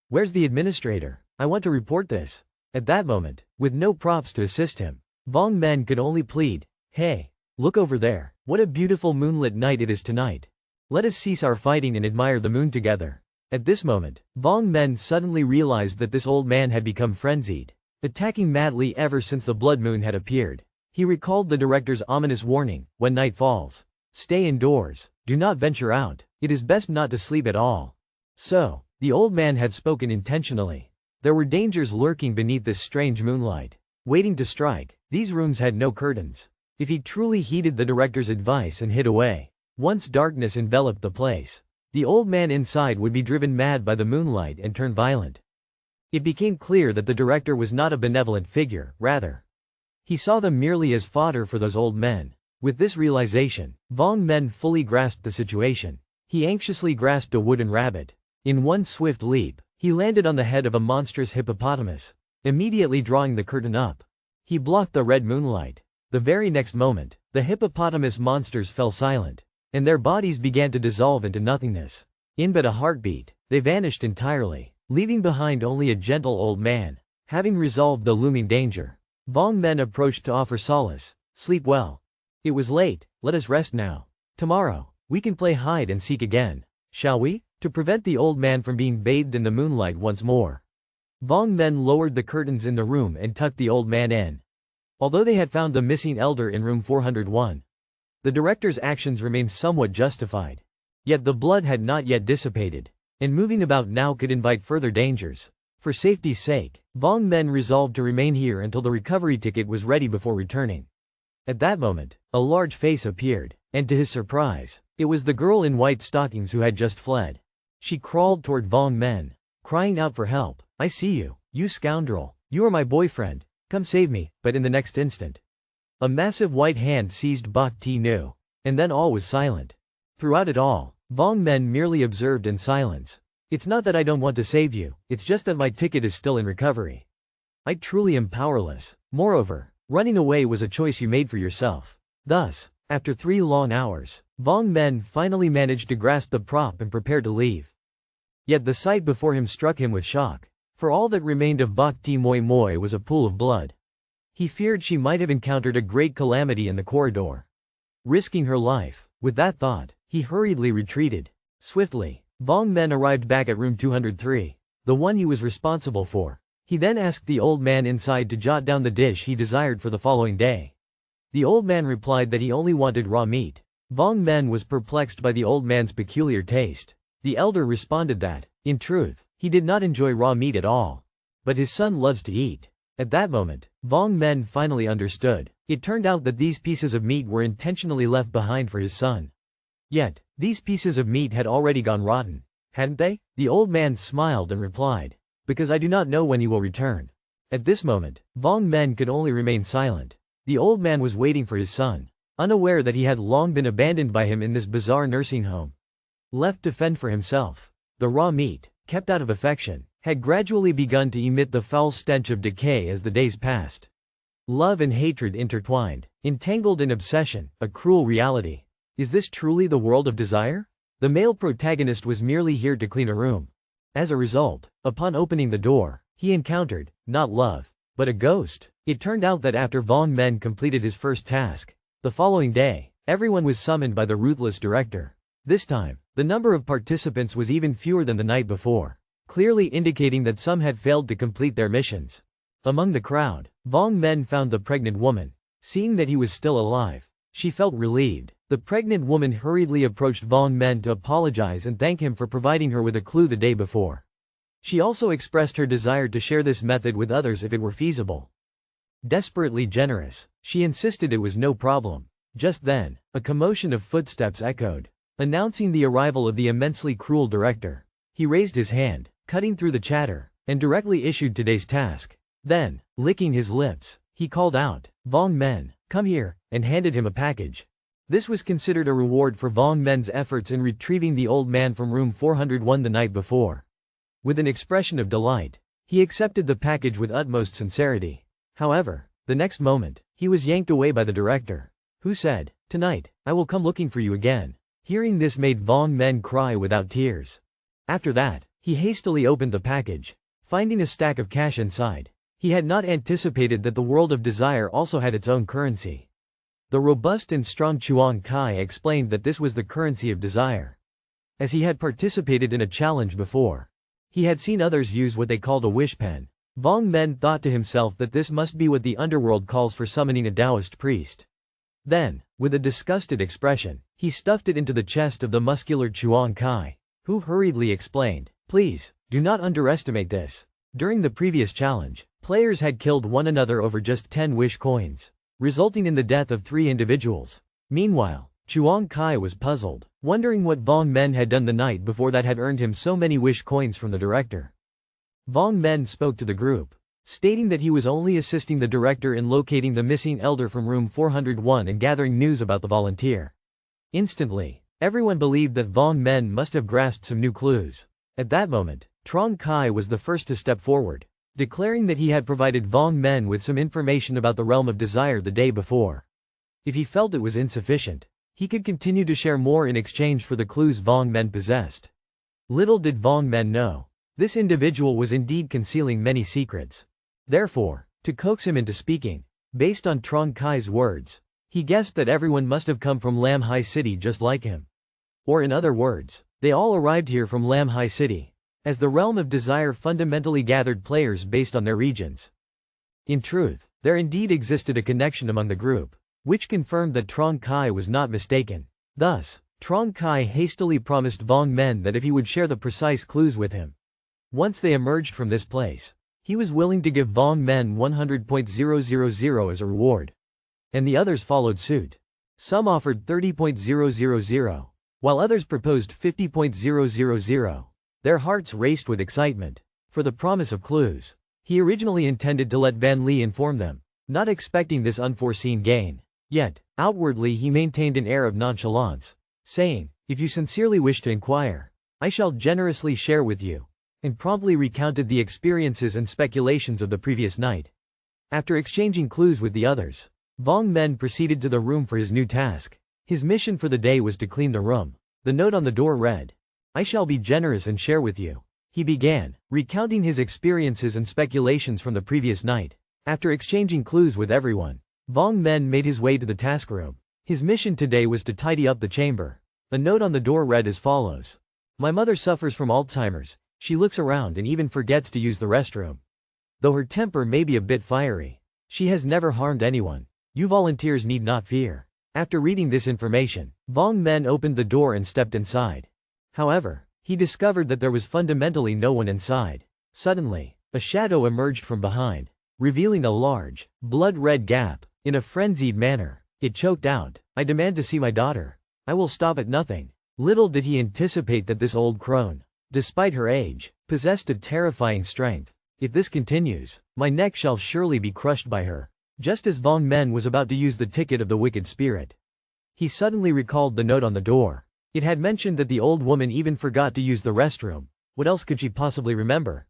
Where's the administrator? I want to report this. At that moment, with no props to assist him, Vong Men could only plead, "Hey, look over there. What a beautiful moonlit night it is tonight. Let us cease our fighting and admire the moon together." At this moment, Vong Men suddenly realized that this old man had become frenzied, attacking madly ever since the blood moon had appeared. He recalled the director's ominous warning, "When night falls, stay indoors, do not venture out, it is best not to sleep at all." So, the old man had spoken intentionally. There were dangers lurking beneath this strange moonlight, waiting to strike. These rooms had no curtains. If he truly heeded the director's advice and hid away, once darkness enveloped the place, the old man inside would be driven mad by the moonlight and turn violent. It became clear that the director was not a benevolent figure, rather, he saw them merely as fodder for those old men. With this realization, Vong Men fully grasped the situation. He anxiously grasped a wooden rabbit. In one swift leap, he landed on the head of a monstrous hippopotamus, immediately drawing the curtain up. He blocked the red moonlight. The very next moment, the hippopotamus monsters fell silent, and their bodies began to dissolve into nothingness. In but a heartbeat, they vanished entirely, leaving behind only a gentle old man. Having resolved the looming danger, Vong Men approached to offer solace. "Sleep well. It was late, let us rest now. Tomorrow, we can play hide and seek again, shall we?" To prevent the old man from being bathed in the moonlight once more, Vong Men lowered the curtains in the room and tucked the old man in. Although they had found the missing elder in room 401, the director's actions remained somewhat justified. Yet the blood had not yet dissipated, and moving about now could invite further dangers. For safety's sake, Vong Men resolved to remain here until the recovery ticket was ready before returning. At that moment, a large face appeared, and to his surprise, it was the girl in white stockings who had just fled. She crawled toward Vong Men, crying out for help. "I see you, you scoundrel. You are my boyfriend. Come save me." But in the next instant, a massive white hand seized Bak Ti-nu, and then all was silent. Throughout it all, Vong Men merely observed in silence. "It's not that I don't want to save you, it's just that my ticket is still in recovery. I truly am powerless. Moreover, running away was a choice you made for yourself." Thus, after 3 long hours, Vong Men finally managed to grasp the prop and prepare to leave. Yet the sight before him struck him with shock, for all that remained of Bak Ti Moi Moi was a pool of blood. He feared she might have encountered a great calamity in the corridor, risking her life. With that thought, he hurriedly retreated. Swiftly, Vong Men arrived back at room 203, the one he was responsible for. He then asked the old man inside to jot down the dish he desired for the following day. The old man replied that he only wanted raw meat. Vong Men was perplexed by the old man's peculiar taste. The elder responded that, in truth, he did not enjoy raw meat at all, but his son loves to eat. At that moment, Vong Men finally understood. It turned out that these pieces of meat were intentionally left behind for his son. Yet, these pieces of meat had already gone rotten, hadn't they? The old man smiled and replied, "Because I do not know when he will return." At this moment, Vong Men could only remain silent. The old man was waiting for his son, unaware that he had long been abandoned by him in this bizarre nursing home. Left to fend for himself, the raw meat, kept out of affection, had gradually begun to emit the foul stench of decay as the days passed. Love and hatred intertwined, entangled in obsession, a cruel reality. Is this truly the world of desire? The male protagonist was merely here to clean a room. As a result, upon opening the door, he encountered, not love, but a ghost. It turned out that after Vong Men completed his first task, the following day, everyone was summoned by the ruthless director. This time, the number of participants was even fewer than the night before, clearly indicating that some had failed to complete their missions. Among the crowd, Vong Men found the pregnant woman. Seeing that he was still alive, she felt relieved. The pregnant woman hurriedly approached Vong Men to apologize and thank him for providing her with a clue the day before. She also expressed her desire to share this method with others if it were feasible. Desperately generous, she insisted it was no problem. Just then, a commotion of footsteps echoed, announcing the arrival of the immensely cruel director. He raised his hand, cutting through the chatter, and directly issued today's task. Then, licking his lips, he called out, "Vong Men, come here," and handed him a package. This was considered a reward for Vong Men's efforts in retrieving the old man from room 401 the night before. With an expression of delight, he accepted the package with utmost sincerity. However, the next moment, he was yanked away by the director, who said, "Tonight, I will come looking for you again." Hearing this made Vong Men cry without tears. After that, he hastily opened the package, finding a stack of cash inside. He had not anticipated that the world of desire also had its own currency. The robust and strong Chuang Kai explained that this was the currency of desire. As he had participated in a challenge before, he had seen others use what they called a wish pen. Vong Men thought to himself that this must be what the underworld calls for summoning a Taoist priest. Then, with a disgusted expression, he stuffed it into the chest of the muscular Chuang Kai, who hurriedly explained, "Please, do not underestimate this. During the previous challenge, players had killed one another over just 10 wish coins, resulting in the death of 3 individuals." Meanwhile, Chuang Kai was puzzled, wondering what Vong Men had done the night before that had earned him so many wish coins from the director. Vong Men spoke to the group, stating that he was only assisting the director in locating the missing elder from room 401 and gathering news about the volunteer. Instantly, everyone believed that Vong Men must have grasped some new clues. At that moment, Trong Kai was the first to step forward, declaring that he had provided Vong Men with some information about the realm of desire the day before. If he felt it was insufficient, he could continue to share more in exchange for the clues Vong Men possessed. Little did Vong Men know, this individual was indeed concealing many secrets. Therefore, to coax him into speaking, based on Trong Kai's words, he guessed that everyone must have come from Lam Hai City just like him. Or in other words, they all arrived here from Lam Hai City, as the realm of desire fundamentally gathered players based on their regions. In truth, there indeed existed a connection among the group, which confirmed that Trong Kai was not mistaken. Thus, Trong Kai hastily promised Vong Men that if he would share the precise clues with him, once they emerged from this place, he was willing to give Vong Men 100.000 as a reward. And the others followed suit. Some offered 30.000, while others proposed 50.000. Their hearts raced with excitement. For the promise of clues, he originally intended to let Van Li inform them, not expecting this unforeseen gain. Yet, outwardly he maintained an air of nonchalance, saying, "If you sincerely wish to inquire, I shall generously share with you," and promptly recounted the experiences and speculations of the previous night. After exchanging clues with the others, Vong Men proceeded to the room for his new task. His mission for the day was to clean the room. The note on the door read, "I shall be generous and share with you." He began, recounting his experiences and speculations from the previous night. After exchanging clues with everyone, Vong Men made his way to the task room. His mission today was to tidy up the chamber. A note on the door read as follows: "My mother suffers from Alzheimer's. She looks around and even forgets to use the restroom. Though her temper may be a bit fiery, she has never harmed anyone. You volunteers need not fear." After reading this information, Vong Men opened the door and stepped inside. However, he discovered that there was fundamentally no one inside. Suddenly, a shadow emerged from behind, revealing a large, blood-red gap. In a frenzied manner, it choked out, "I demand to see my daughter. I will stop at nothing." Little did he anticipate that this old crone, despite her age, possessed a terrifying strength. "If this continues, my neck shall surely be crushed by her." Just as Vong Men was about to use the ticket of the wicked spirit, he suddenly recalled the note on the door. It had mentioned that the old woman even forgot to use the restroom. What else could she possibly remember?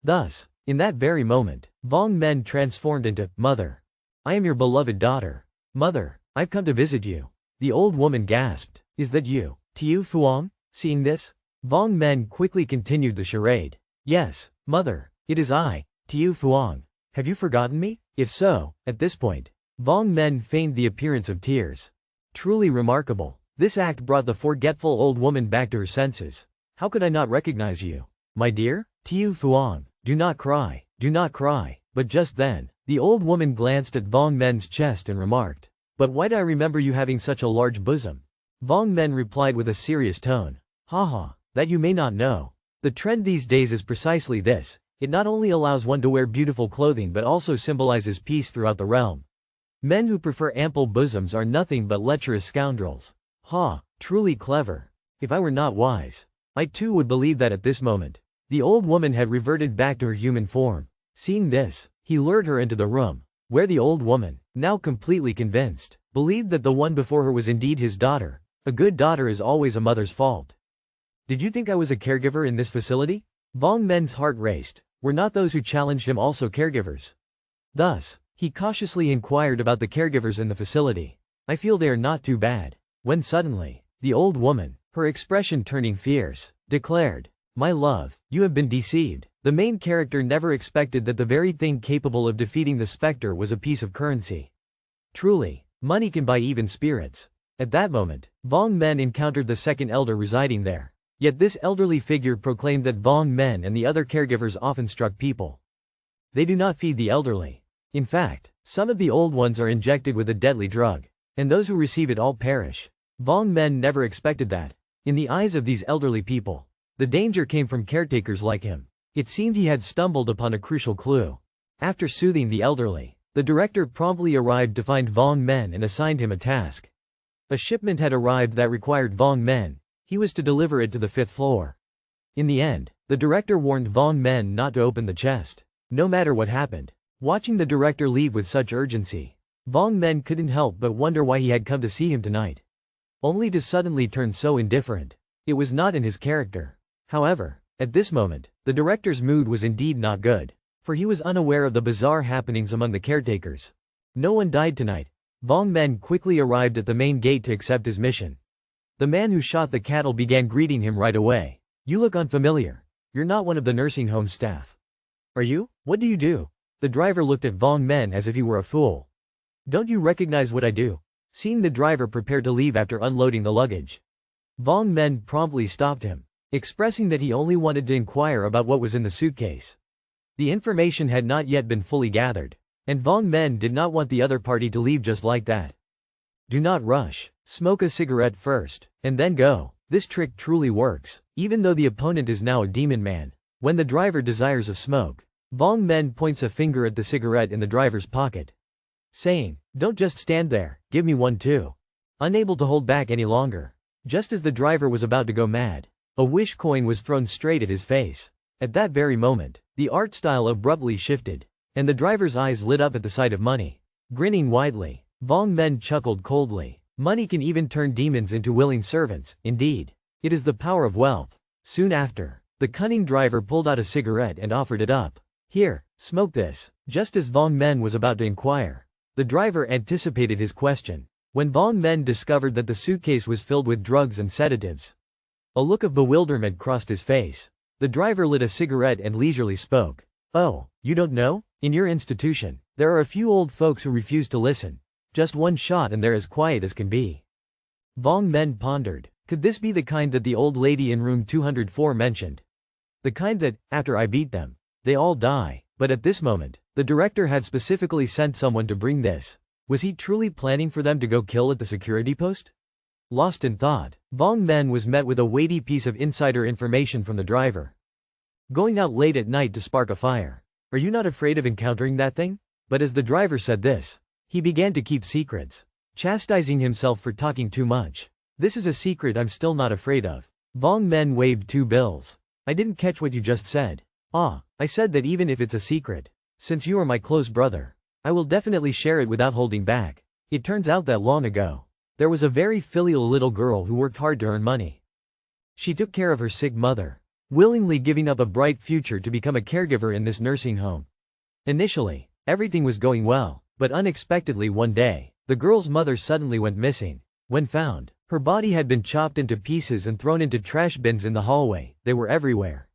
Thus, in that very moment, Vong Men transformed into, "Mother, I am your beloved daughter. Mother, I've come to visit you." The old woman gasped, "Is that you, Tiu Fuang?" Seeing this, Vong Men quickly continued the charade. "Yes, mother, it is I, Tiu Fuang. Have you forgotten me?" If so, at this point, Vong Men feigned the appearance of tears. Truly remarkable. This act brought the forgetful old woman back to her senses. "How could I not recognize you? My dear, Tiu Fuang, do not cry, do not cry." But just then, the old woman glanced at Vong Men's chest and remarked, "But why do I remember you having such a large bosom?" Vong Men replied with a serious tone, "Haha, that you may not know. The trend these days is precisely this. It not only allows one to wear beautiful clothing but also symbolizes peace throughout the realm. Men who prefer ample bosoms are nothing but lecherous scoundrels." Ha, truly clever. If I were not wise, I too would believe that at this moment. The old woman had reverted back to her human form. Seeing this, he lured her into the room, where the old woman, now completely convinced, believed that the one before her was indeed his daughter. A good daughter is always a mother's fault. "Did you think I was a caregiver in this facility?" Vong Men's heart raced. Were not those who challenged him also caregivers? Thus, he cautiously inquired about the caregivers in the facility. "I feel they are not too bad." When suddenly, the old woman, her expression turning fierce, declared, My love, you have been deceived. The main character never expected that the very thing capable of defeating the specter was a piece of currency. Truly, money can buy even spirits. At that moment, Vong Men encountered the second elder residing there. Yet this elderly figure proclaimed that Vong Men and the other caregivers often struck people. They do not feed the elderly. In fact, some of the old ones are injected with a deadly drug, and those who receive it all perish. Vong Men never expected that. In the eyes of these elderly people, the danger came from caretakers like him. It seemed he had stumbled upon a crucial clue. After soothing the elderly, the director promptly arrived to find Vong Men and assigned him a task. A shipment had arrived that required Vong Men. He was to deliver it to the 5th floor. In the end, the director warned Vong Men not to open the chest, no matter what happened. Watching the director leave with such urgency, Vong Men couldn't help but wonder why he had come to see him tonight. Only to suddenly turn so indifferent. It was not in his character. However, at this moment, the director's mood was indeed not good, for he was unaware of the bizarre happenings among the caretakers. No one died tonight. Vong Men quickly arrived at the main gate to accept his mission. The man who shot the cattle began greeting him right away. You look unfamiliar. You're not one of the nursing home staff. Are you? What do you do? The driver looked at Vong Men as if he were a fool. Don't you recognize what I do? Seeing the driver prepare to leave after unloading the luggage, Vong Men promptly stopped him, expressing that he only wanted to inquire about what was in the suitcase. The information had not yet been fully gathered, and Vong Men did not want the other party to leave just like that. Do not rush. Smoke a cigarette first, and then go. This trick truly works, even though the opponent is now a demon man. When the driver desires a smoke, Vong Men points a finger at the cigarette in the driver's pocket, saying, don't just stand there, give me one too. Unable to hold back any longer, just as the driver was about to go mad, a wish coin was thrown straight at his face. At that very moment, the art style abruptly shifted, and the driver's eyes lit up at the sight of money. Grinning widely, Vong Men chuckled coldly. Money can even turn demons into willing servants. Indeed, it is the power of wealth. Soon after, the cunning driver pulled out a cigarette and offered it up. Here, smoke this. Just as Vong Men was about to inquire, the driver anticipated his question. When Vong Men discovered that the suitcase was filled with drugs and sedatives, a look of bewilderment crossed his face. The driver lit a cigarette and leisurely spoke. Oh, you don't know? In your institution, there are a few old folks who refuse to listen. Just one shot and they're as quiet as can be. Vong Men pondered. Could this be the kind that the old lady in room 204 mentioned? The kind that, after I beat them, they all die. But at this moment, the director had specifically sent someone to bring this. Was he truly planning for them to go kill at the security post? Lost in thought, Vong Men was met with a weighty piece of insider information from the driver. Going out late at night to spark a fire. Are you not afraid of encountering that thing? But as the driver said this, he began to keep secrets, chastising himself for talking too much. This is a secret I'm still not afraid of. Vong Men waved 2 bills. I didn't catch what you just said. I said that even if it's a secret, since you are my close brother, I will definitely share it without holding back. It turns out that long ago, there was a very filial little girl who worked hard to earn money. She took care of her sick mother, willingly giving up a bright future to become a caregiver in this nursing home. Initially, everything was going well. But unexpectedly one day, the girl's mother suddenly went missing. When found, her body had been chopped into pieces and thrown into trash bins in the hallway. They were everywhere.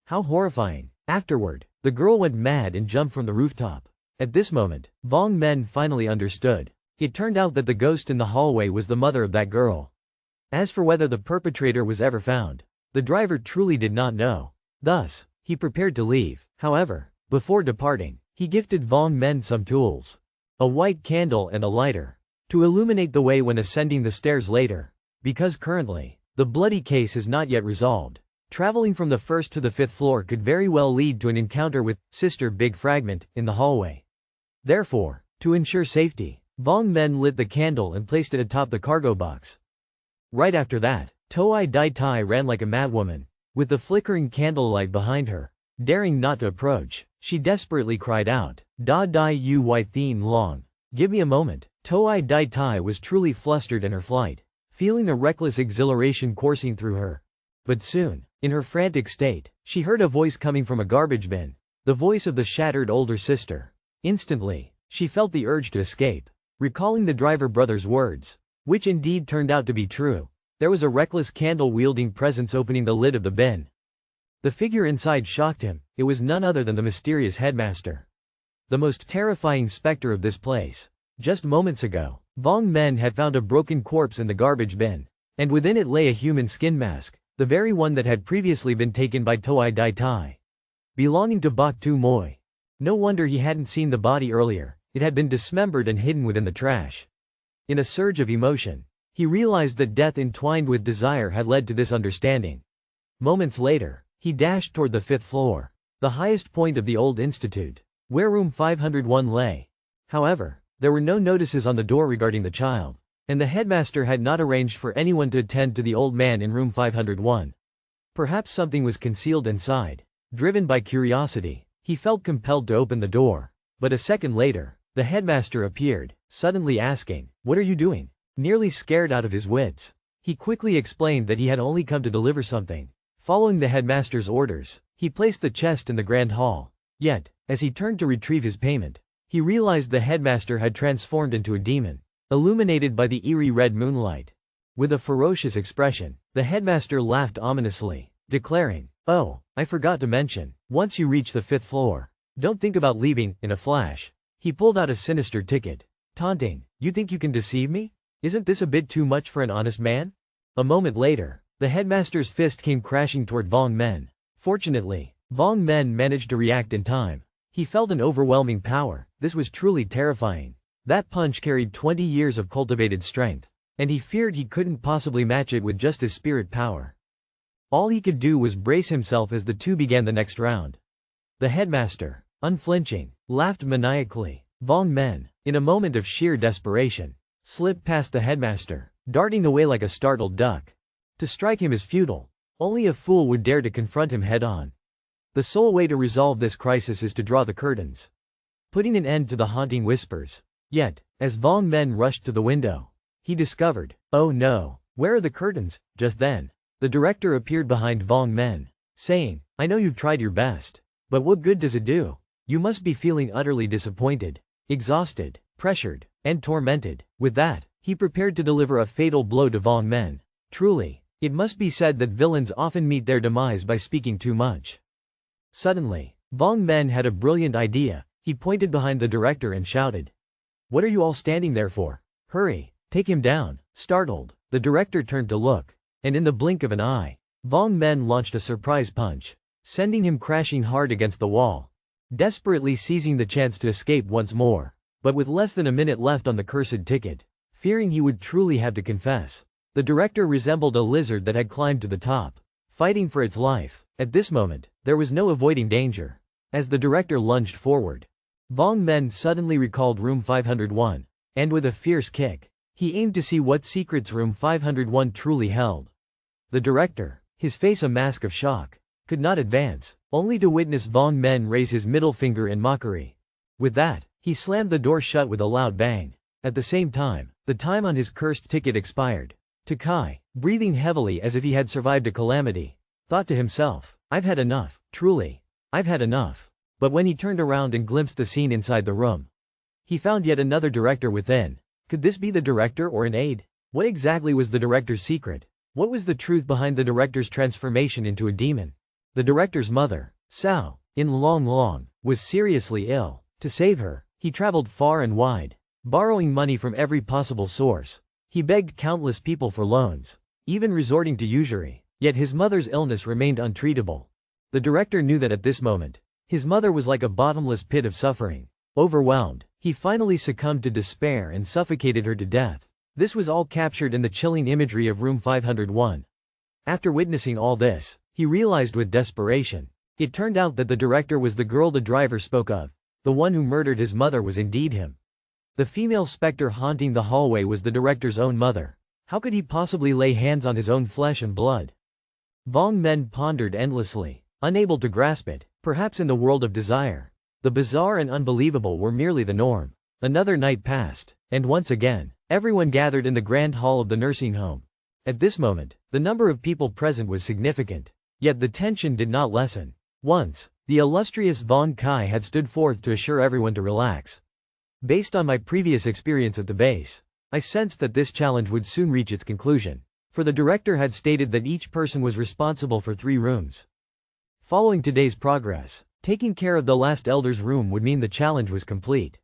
How horrifying. Afterward, the girl went mad and jumped from the rooftop. At this moment, Vong Men finally understood. It turned out that the ghost in the hallway was the mother of that girl. As for whether the perpetrator was ever found, the driver truly did not know. Thus, he prepared to leave. However, before departing, he gifted Vong Men some tools. A white candle and a lighter, to illuminate the way when ascending the stairs later. Because currently, the bloody case is not yet resolved. Traveling from the 1st to the 5th floor could very well lead to an encounter with Sister Big Fragment in the hallway. Therefore, to ensure safety, Vong Men lit the candle and placed it atop the cargo box. Right after that, Toei Dai Tai ran like a madwoman, with the flickering candlelight behind her. Daring not to approach, she desperately cried out, Da Dai Yu Wai Thien Long. Give me a moment. Toei Dai Tai was truly flustered in her flight, feeling a reckless exhilaration coursing through her. But soon, in her frantic state, she heard a voice coming from a garbage bin, the voice of the shattered older sister. Instantly, she felt the urge to escape, recalling the driver brother's words, which indeed turned out to be true. There was a reckless candle-wielding presence opening the lid of the bin. The figure inside shocked him. It was none other than the mysterious headmaster. The most terrifying specter of this place. Just moments ago, Vong Men had found a broken corpse in the garbage bin. And within it lay a human skin mask, the very one that had previously been taken by Toei Dai Tai. Belonging to Bok Tu Moi. No wonder he hadn't seen the body earlier, it had been dismembered and hidden within the trash. In a surge of emotion, he realized that death entwined with desire had led to this understanding. Moments later, he dashed toward the 5th floor, the highest point of the old institute, where room 501 lay. However, there were no notices on the door regarding the child, and the headmaster had not arranged for anyone to attend to the old man in room 501. Perhaps something was concealed inside. Driven by curiosity, he felt compelled to open the door. But a second later, the headmaster appeared, suddenly asking, "What are you doing?" Nearly scared out of his wits. He quickly explained that he had only come to deliver something. Following the headmaster's orders, he placed the chest in the grand hall. Yet, as he turned to retrieve his payment, he realized the headmaster had transformed into a demon, illuminated by the eerie red moonlight. With a ferocious expression, the headmaster laughed ominously, declaring, "Oh, I forgot to mention, once you reach the 5th floor, don't think about leaving." In a flash, he pulled out a sinister ticket, taunting, "You think you can deceive me? Isn't this a bit too much for an honest man?" A moment later, the headmaster's fist came crashing toward Vong Men. Fortunately, Vong Men managed to react in time. He felt an overwhelming power. This was truly terrifying. That punch carried 20 years of cultivated strength, and he feared he couldn't possibly match it with just his spirit power. All he could do was brace himself as the two began the next round. The headmaster, unflinching, laughed maniacally. Vong Men, in a moment of sheer desperation, slipped past the headmaster, darting away like a startled duck. To strike him is futile. Only a fool would dare to confront him head-on. The sole way to resolve this crisis is to draw the curtains, putting an end to the haunting whispers. Yet, as Vong Men rushed to the window, he discovered, "Oh no, where are the curtains?" Just then, the director appeared behind Vong Men, saying, "I know you've tried your best, but what good does it do? You must be feeling utterly disappointed, exhausted, pressured, and tormented." With that, he prepared to deliver a fatal blow to Vong Men. Truly, it must be said that villains often meet their demise by speaking too much. Suddenly, Vong Men had a brilliant idea. He pointed behind the director and shouted, "What are you all standing there for? Hurry, take him down." Startled, the director turned to look, and in the blink of an eye, Vong Men launched a surprise punch, sending him crashing hard against the wall, desperately seizing the chance to escape once more. But with less than a minute left on the cursed ticket, fearing he would truly have to confess, the director resembled a lizard that had climbed to the top, fighting for its life. At this moment, there was no avoiding danger. As the director lunged forward, Vong Men suddenly recalled room 501, and with a fierce kick, he aimed to see what secrets room 501 truly held. The director, his face a mask of shock, could not advance, only to witness Vong Men raise his middle finger in mockery. With that, he slammed the door shut with a loud bang. At the same time, the time on his cursed ticket expired. Takai, breathing heavily as if he had survived a calamity, thought to himself, "I've had enough, truly, I've had enough." But when he turned around and glimpsed the scene inside the room, he found yet another director within. Could this be the director or an aide? What exactly was the director's secret? What was the truth behind the director's transformation into a demon? The director's mother, Sao, in Long Long, was seriously ill. To save her, he traveled far and wide, borrowing money from every possible source. He begged countless people for loans, even resorting to usury. Yet his mother's illness remained untreatable. The director knew that at this moment, his mother was like a bottomless pit of suffering. Overwhelmed, he finally succumbed to despair and suffocated her to death. This was all captured in the chilling imagery of room 501. After witnessing all this, he realized with desperation. It turned out that the director was the girl the driver spoke of. The one who murdered his mother was indeed him. The female specter haunting the hallway was the director's own mother. How could he possibly lay hands on his own flesh and blood? Vong Men pondered endlessly, unable to grasp it. Perhaps in the world of desire, the bizarre and unbelievable were merely the norm. Another night passed, and once again, everyone gathered in the grand hall of the nursing home. At this moment, the number of people present was significant, yet the tension did not lessen. Once, the illustrious Vong Kai had stood forth to assure everyone to relax. "Based on my previous experience at the base, I sensed that this challenge would soon reach its conclusion. For the director had stated that each person was responsible for 3 rooms. Following today's progress, taking care of the last elder's room would mean the challenge was complete.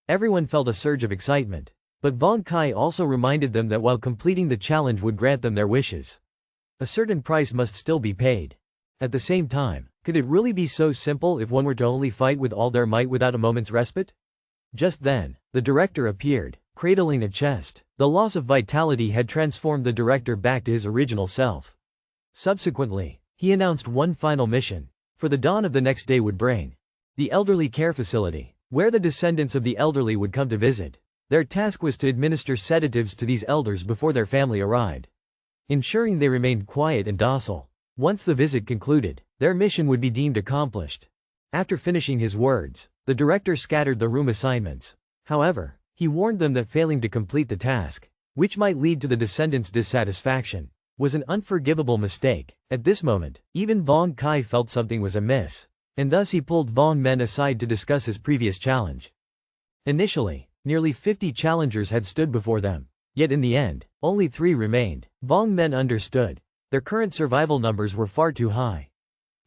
Everyone felt a surge of excitement. But Von Kai also reminded them that while completing the challenge would grant them their wishes, a certain price must still be paid. At the same time, could it really be so simple if one were to only fight with all their might without a moment's respite? Just then, the director appeared, cradling a chest. The loss of vitality had transformed the director back to his original self. Subsequently, he announced one final mission, for the dawn of the next day would bring. The elderly care facility, where the descendants of the elderly would come to visit. Their task was to administer sedatives to these elders before their family arrived, ensuring they remained quiet and docile. Once the visit concluded, their mission would be deemed accomplished. After finishing his words, the director scattered the room assignments. However, he warned them that failing to complete the task, which might lead to the descendants' dissatisfaction, was an unforgivable mistake. At this moment, even Von Kai felt something was amiss, and thus he pulled Von Men aside to discuss his previous challenge. Initially, nearly 50 challengers had stood before them, yet in the end, only 3 remained. Von Men understood. Their current survival numbers were far too high.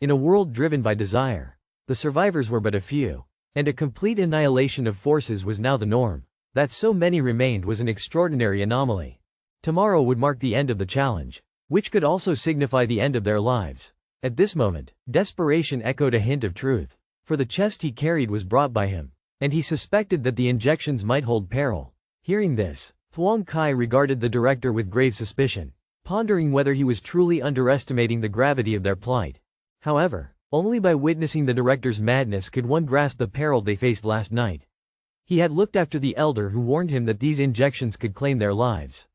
In a world driven by desire, the survivors were but a few, and a complete annihilation of forces was now the norm. That so many remained was an extraordinary anomaly. Tomorrow would mark the end of the challenge, which could also signify the end of their lives. At this moment, desperation echoed a hint of truth, for the chest he carried was brought by him, and he suspected that the injections might hold peril. Hearing this, Thuong Kai regarded the director with grave suspicion, pondering whether he was truly underestimating the gravity of their plight. However, only by witnessing the director's madness could one grasp the peril they faced last night. He had looked after the elder who warned him that these injections could claim their lives.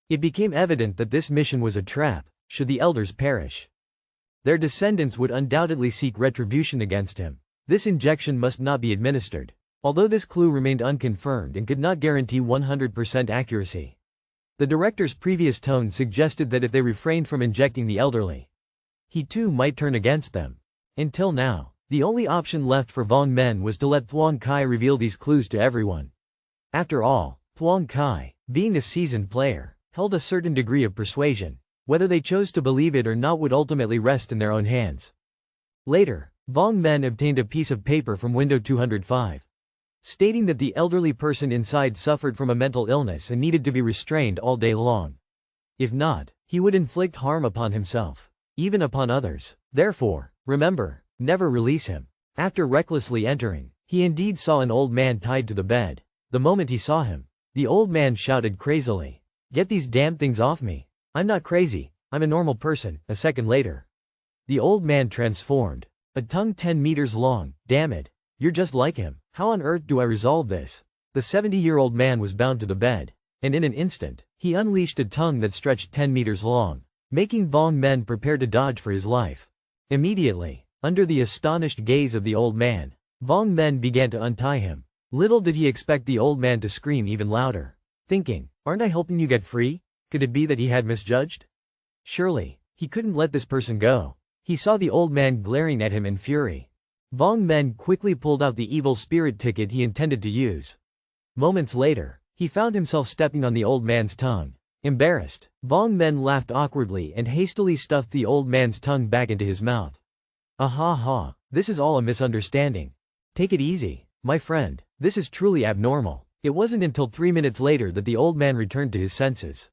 It became evident that this mission was a trap. Should the elders perish, their descendants would undoubtedly seek retribution against him. This injection must not be administered. Although this clue remained unconfirmed and could not guarantee 100% accuracy, the director's previous tone suggested that if they refrained from injecting the elderly, he too might turn against them. Until now, the only option left for Von Men was to let Thuong Kai reveal these clues to everyone. After all, Thuong Kai, being a seasoned player, held a certain degree of persuasion. Whether they chose to believe it or not would ultimately rest in their own hands. Later, Von Men obtained a piece of paper from window 205. Stating that the elderly person inside suffered from a mental illness and needed to be restrained all day long. If not, he would inflict harm upon himself, even upon others. Therefore, remember, never release him. After recklessly entering, he indeed saw an old man tied to the bed. The moment he saw him, the old man shouted crazily, "Get these damn things off me. I'm not crazy, I'm a normal person." A second later, the old man transformed. A tongue 10 meters long. "Damn it. You're just like him. How on earth do I resolve this?" The 70-year-old man was bound to the bed, and in an instant, he unleashed a tongue that stretched 10 meters long, making Von Men prepare to dodge for his life. Immediately, under the astonished gaze of the old man, Von Men began to untie him. Little did he expect the old man to scream even louder, thinking, "Aren't I helping you get free?" Could it be that he had misjudged? Surely, he couldn't let this person go. He saw the old man glaring at him in fury. Von Men quickly pulled out the evil spirit ticket he intended to use. Moments later, he found himself stepping on the old man's tongue. Embarrassed, Von Men laughed awkwardly and hastily stuffed the old man's tongue back into his mouth. "Ah ha ha, this is all a misunderstanding. Take it easy, my friend, this is truly abnormal." It wasn't until 3 minutes later that the old man returned to his senses,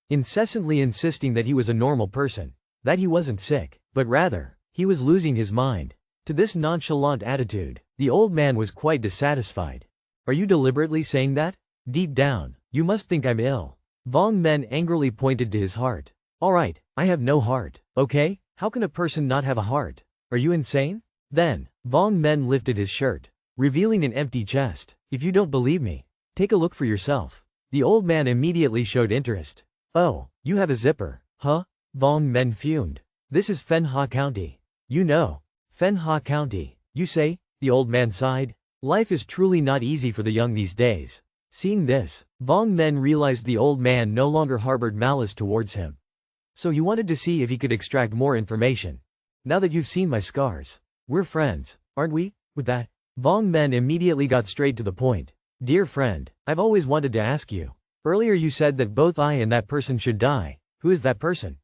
incessantly insisting that he was a normal person, that he wasn't sick, but rather, he was losing his mind. To this nonchalant attitude, the old man was quite dissatisfied. "Are you deliberately saying that? Deep down, you must think I'm ill." Von Men angrily pointed to his heart. "Alright, I have no heart, okay? How can a person not have a heart? Are you insane?" Then, Von Men lifted his shirt, revealing an empty chest. "If you don't believe me, take a look for yourself." The old man immediately showed interest. "Oh, you have a zipper, huh?" Von Men fumed. "This is Manhwa County. You know, Manhwa County, you say?" The old man sighed. Life is truly not easy for the young these days. Seeing this, Von Men realized the old man no longer harbored malice towards him. So he wanted to see if he could extract more information. "Now that you've seen my scars, we're friends, aren't we?" With that, Von Men immediately got straight to the point. "Dear friend, I've always wanted to ask you. Earlier you said that both I and that person should die. Who is that person?"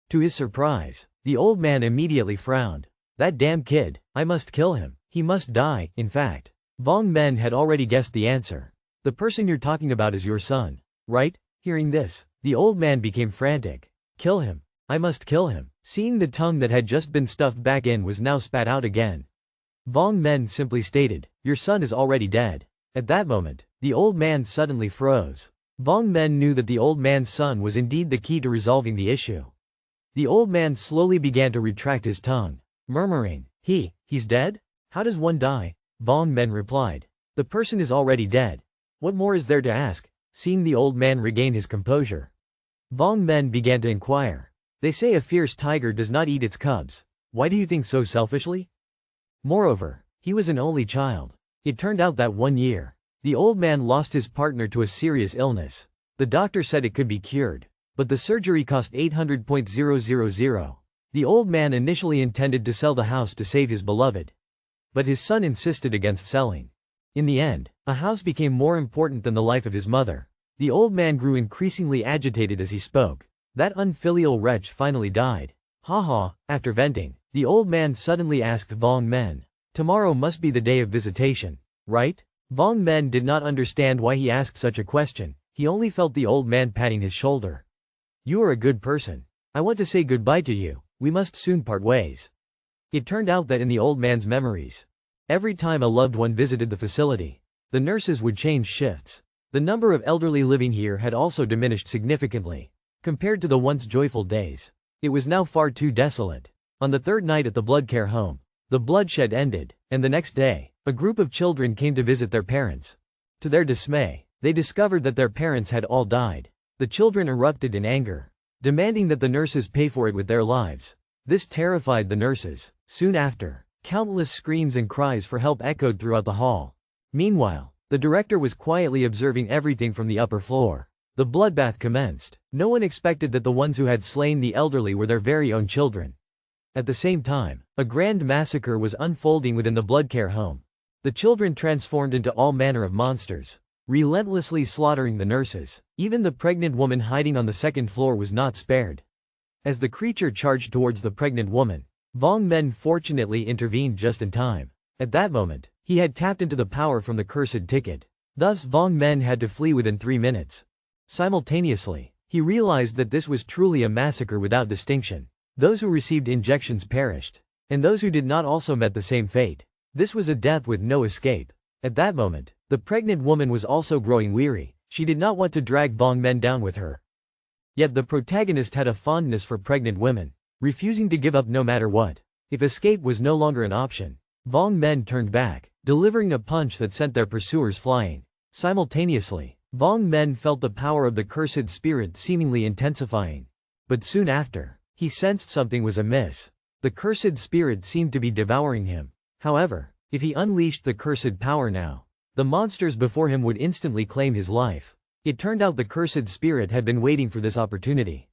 To his surprise, the old man immediately frowned. That damn kid, I must kill him. He must die. In fact, Vong Men had already guessed the answer. The person you're talking about is your son, right? Hearing this, the old man became frantic. Kill him. I must kill him. Seeing the tongue that had just been stuffed back in was now spat out again. Vong Men simply stated, your son is already dead. At that moment, the old man suddenly froze. Vong Men knew that the old man's son was indeed the key to resolving the issue. The old man slowly began to retract his tongue, murmuring, he's dead? How does one die? Vong Men replied, the person is already dead. What more is there to ask? Seeing the old man regain his composure, Vong Men began to inquire. They say a fierce tiger does not eat its cubs. Why do you think so selfishly? Moreover, he was an only child. It turned out that one year, the old man lost his partner to a serious illness. The doctor said it could be cured, but the surgery cost 800,000. The old man initially intended to sell the house to save his beloved, but his son insisted against selling. In the end, a house became more important than the life of his mother. The old man grew increasingly agitated as he spoke. That unfilial wretch finally died. After venting, the old man suddenly asked Vong Men, tomorrow must be the day of visitation, right? Vong Men did not understand why he asked such a question. He only felt the old man patting his shoulder. You are a good person. I want to say goodbye to you. We must soon part ways. It turned out that in the old man's memories, every time a loved one visited the facility, the nurses would change shifts. The number of elderly living here had also diminished significantly. Compared to the once joyful days, it was now far too desolate. On the third night at the blood care home, the bloodshed ended, and the next day, a group of children came to visit their parents. To their dismay, they discovered that their parents had all died. The children erupted in anger, demanding that the nurses pay for it with their lives. This terrified the nurses. Soon after, countless screams and cries for help echoed throughout the hall. Meanwhile, the director was quietly observing everything from the upper floor. The bloodbath commenced. No one expected that the ones who had slain the elderly were their very own children. At the same time, a grand massacre was unfolding within the blood care home. The children transformed into all manner of monsters, relentlessly slaughtering the nurses. Even the pregnant woman hiding on the second floor was not spared. As the creature charged towards the pregnant woman, Vong Men fortunately intervened just in time. At that moment, he had tapped into the power from the cursed ticket. Thus Vong Men had to flee within 3 minutes. Simultaneously, he realized that this was truly a massacre without distinction. Those who received injections perished, and those who did not also met the same fate. This was a death with no escape. At that moment, the pregnant woman was also growing weary. She did not want to drag Vong Men down with her. Yet the protagonist had a fondness for pregnant women, refusing to give up no matter what. If escape was no longer an option, Vong Men turned back, delivering a punch that sent their pursuers flying. Simultaneously, Vong Men felt the power of the cursed spirit seemingly intensifying. But soon after, he sensed something was amiss. The cursed spirit seemed to be devouring him. However, if he unleashed the cursed power now, the monsters before him would instantly claim his life. It turned out the cursed spirit had been waiting for this opportunity.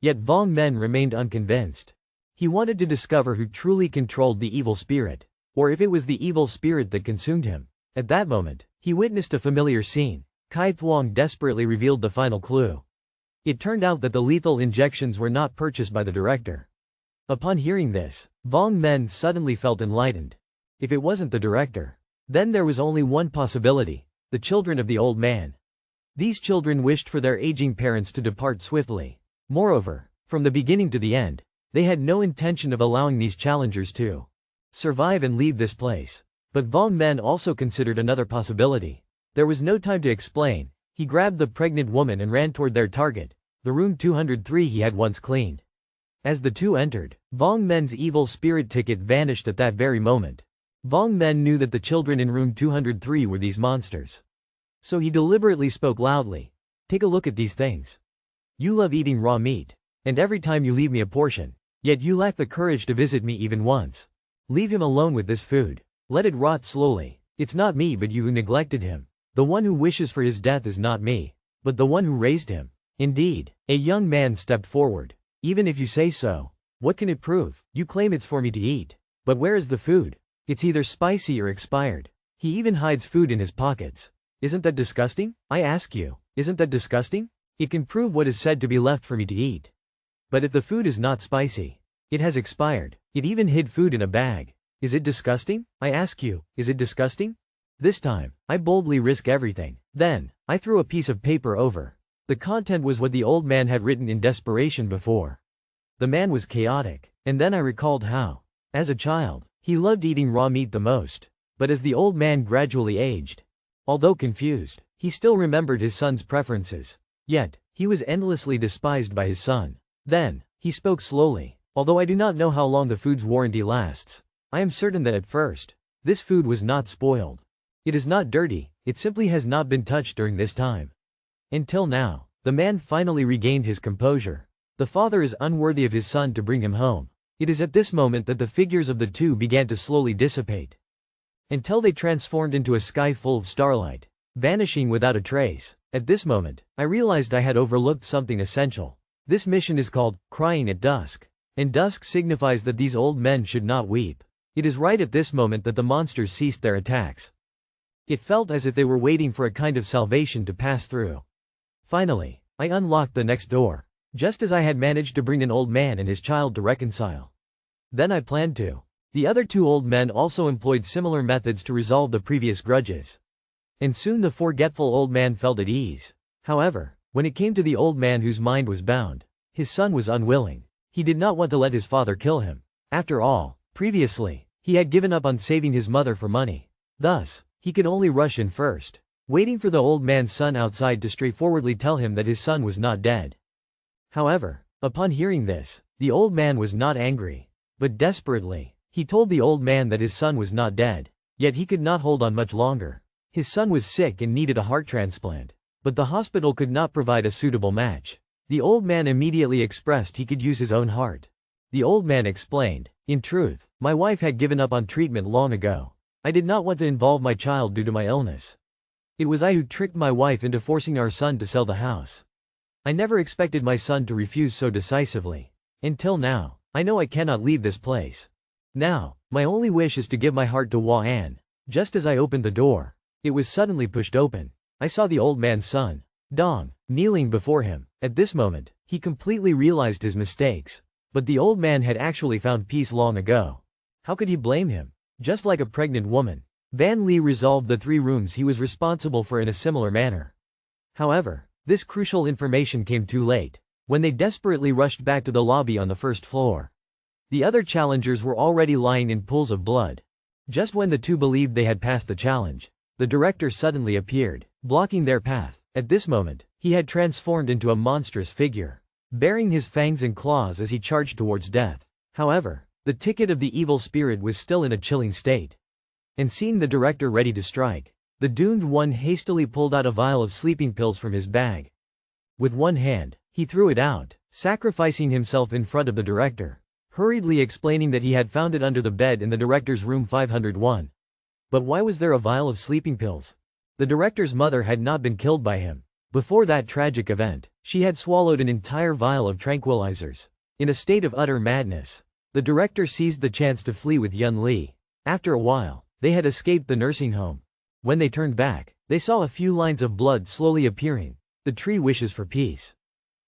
Yet Vong Men remained unconvinced. He wanted to discover who truly controlled the evil spirit, or if it was the evil spirit that consumed him. At that moment, he witnessed a familiar scene. Kai Thuong desperately revealed the final clue. It turned out that the lethal injections were not purchased by the director. Upon hearing this, Vong Men suddenly felt enlightened. If it wasn't the director, then there was only one possibility: the children of the old man. These children wished for their aging parents to depart swiftly. Moreover, from the beginning to the end, they had no intention of allowing these challengers to survive and leave this place. But Vong Men also considered another possibility. There was no time to explain. He grabbed the pregnant woman and ran toward their target, the room 203 he had once cleaned. As the two entered, Vong Men's evil spirit ticket vanished at that very moment. Vong Men knew that the children in room 203 were these monsters. So he deliberately spoke loudly. Take a look at these things. You love eating raw meat, and every time you leave me a portion, yet you lack the courage to visit me even once. Leave him alone with this food. Let it rot slowly. It's not me but you who neglected him. The one who wishes for his death is not me, but the one who raised him. Indeed, a young man stepped forward. Even if you say so, what can it prove? You claim it's for me to eat. But where is the food? It's either spicy or expired. He even hides food in his pockets. Isn't that disgusting? I ask you, isn't that disgusting? It can prove what is said to be left for me to eat. But if the food is not spicy, it has expired. It even hid food in a bag. Is it disgusting? I ask you, is it disgusting? This time, I boldly risk everything. Then, I threw a piece of paper over. The content was what the old man had written in desperation before. The man was chaotic, and then I recalled how, as a child, he loved eating raw meat the most. But as the old man gradually aged, although confused, he still remembered his son's preferences. Yet, he was endlessly despised by his son. Then, he spoke slowly. Although I do not know how long the food's warranty lasts, I am certain that at first, this food was not spoiled. It is not dirty, it simply has not been touched during this time. Until now, the man finally regained his composure. The father is unworthy of his son to bring him home. It is at this moment that the figures of the two began to slowly dissipate, until they transformed into a sky full of starlight, vanishing without a trace. At this moment, I realized I had overlooked something essential. This mission is called Crying at Dusk. And dusk signifies that these old men should not weep. It is right at this moment that the monsters ceased their attacks. It felt as if they were waiting for a kind of salvation to pass through. Finally, I unlocked the next door, just as I had managed to bring an old man and his child to reconcile. Then I planned to. The other two old men also employed similar methods to resolve the previous grudges. And soon the forgetful old man felt at ease. However, when it came to the old man whose mind was bound, his son was unwilling. He did not want to let his father kill him. After all, previously, he had given up on saving his mother for money. Thus, he could only rush in first, waiting for the old man's son outside to straightforwardly tell him that his son was not dead. However, upon hearing this, the old man was not angry, but desperately, he told the old man that his son was not dead. Yet he could not hold on much longer. His son was sick and needed a heart transplant, but the hospital could not provide a suitable match. The old man immediately expressed he could use his own heart. The old man explained, "In truth, my wife had given up on treatment long ago. I did not want to involve my child due to my illness. It was I who tricked my wife into forcing our son to sell the house. I never expected my son to refuse so decisively. Until now, I know I cannot leave this place. Now, my only wish is to give my heart to Hua-an." Just as I opened the door, it was suddenly pushed open. I saw the old man's son, Dong, kneeling before him. At this moment, he completely realized his mistakes. But the old man had actually found peace long ago. How could he blame him? Just like a pregnant woman, Van Lee resolved the 3 rooms he was responsible for in a similar manner. However, this crucial information came too late, when they desperately rushed back to the lobby on the first floor. The other challengers were already lying in pools of blood. Just when the two believed they had passed the challenge, the director suddenly appeared, blocking their path. At this moment, he had transformed into a monstrous figure, baring his fangs and claws as he charged towards death. However, the ticket of the evil spirit was still in a chilling state. And seeing the director ready to strike, the doomed one hastily pulled out a vial of sleeping pills from his bag. With one hand, he threw it out, sacrificing himself in front of the director, hurriedly explaining that he had found it under the bed in the director's room 501. But why was there a vial of sleeping pills? The director's mother had not been killed by him. Before that tragic event, she had swallowed an entire vial of tranquilizers. In a state of utter madness, the director seized the chance to flee with Yun Li. After a while, they had escaped the nursing home. When they turned back, they saw a few lines of blood slowly appearing. The tree wishes for peace.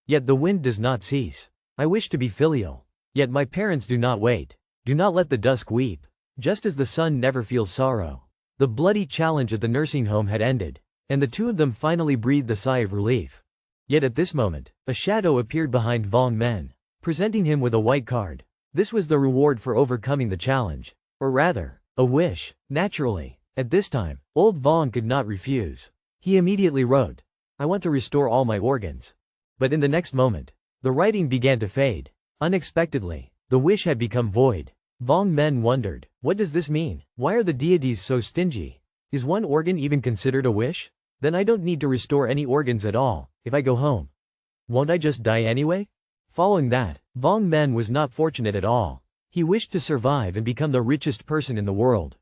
Yet the wind does not cease. I wish to be filial. Yet my parents do not wait. Do not let the dusk weep. Just as the sun never feels sorrow. The bloody challenge at the nursing home had ended, and the two of them finally breathed a sigh of relief. Yet at this moment, a shadow appeared behind Vong Men, presenting him with a white card. This was the reward for overcoming the challenge. Or rather, a wish. Naturally, at this time, old Vong could not refuse. He immediately wrote, "I want to restore all my organs." But in the next moment, the writing began to fade. Unexpectedly, the wish had become void. Vong Men wondered, what does this mean? Why are the deities so stingy? Is one organ even considered a wish? Then I don't need to restore any organs at all, if I go home. Won't I just die anyway? Following that, Vong Men was not fortunate at all. He wished to survive and become the richest person in the world.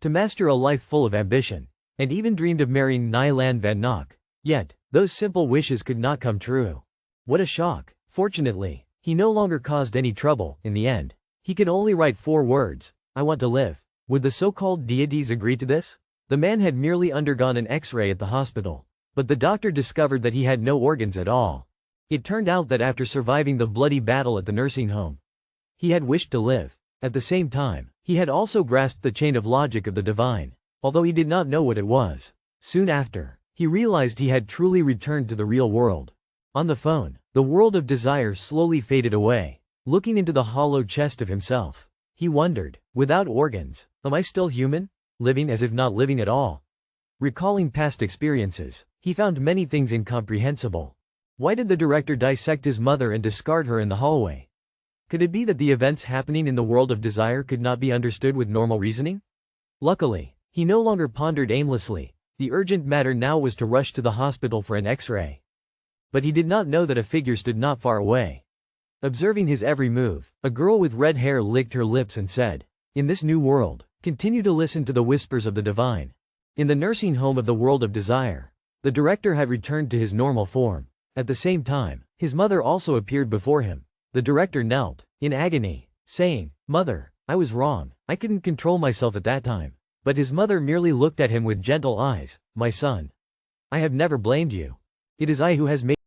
To master a life full of ambition. And even dreamed of marrying Nai Lan Van Nok. Yet, those simple wishes could not come true. What a shock. Fortunately, he no longer caused any trouble. In the end, he could only write 4 words, "I want to live." Would the so-called deities agree to this? The man had merely undergone an X-ray at the hospital, but the doctor discovered that he had no organs at all. It turned out that after surviving the bloody battle at the nursing home, he had wished to live. At the same time, he had also grasped the chain of logic of the divine, although he did not know what it was. Soon after, he realized he had truly returned to the real world. On the phone, the world of desire slowly faded away. Looking into the hollow chest of himself, he wondered, without organs, am I still human? Living as if not living at all. Recalling past experiences, he found many things incomprehensible. Why did the director dissect his mother and discard her in the hallway? Could it be that the events happening in the world of desire could not be understood with normal reasoning? Luckily, he no longer pondered aimlessly. The urgent matter now was to rush to the hospital for an X-ray. But he did not know that a figure stood not far away. Observing his every move, a girl with red hair licked her lips and said, "In this new world, continue to listen to the whispers of the divine." In the nursing home of the world of desire, the director had returned to his normal form. At the same time, his mother also appeared before him. The director knelt, in agony, saying, "Mother, I was wrong, I couldn't control myself at that time." But his mother merely looked at him with gentle eyes. "My son, I have never blamed you. It is I who has made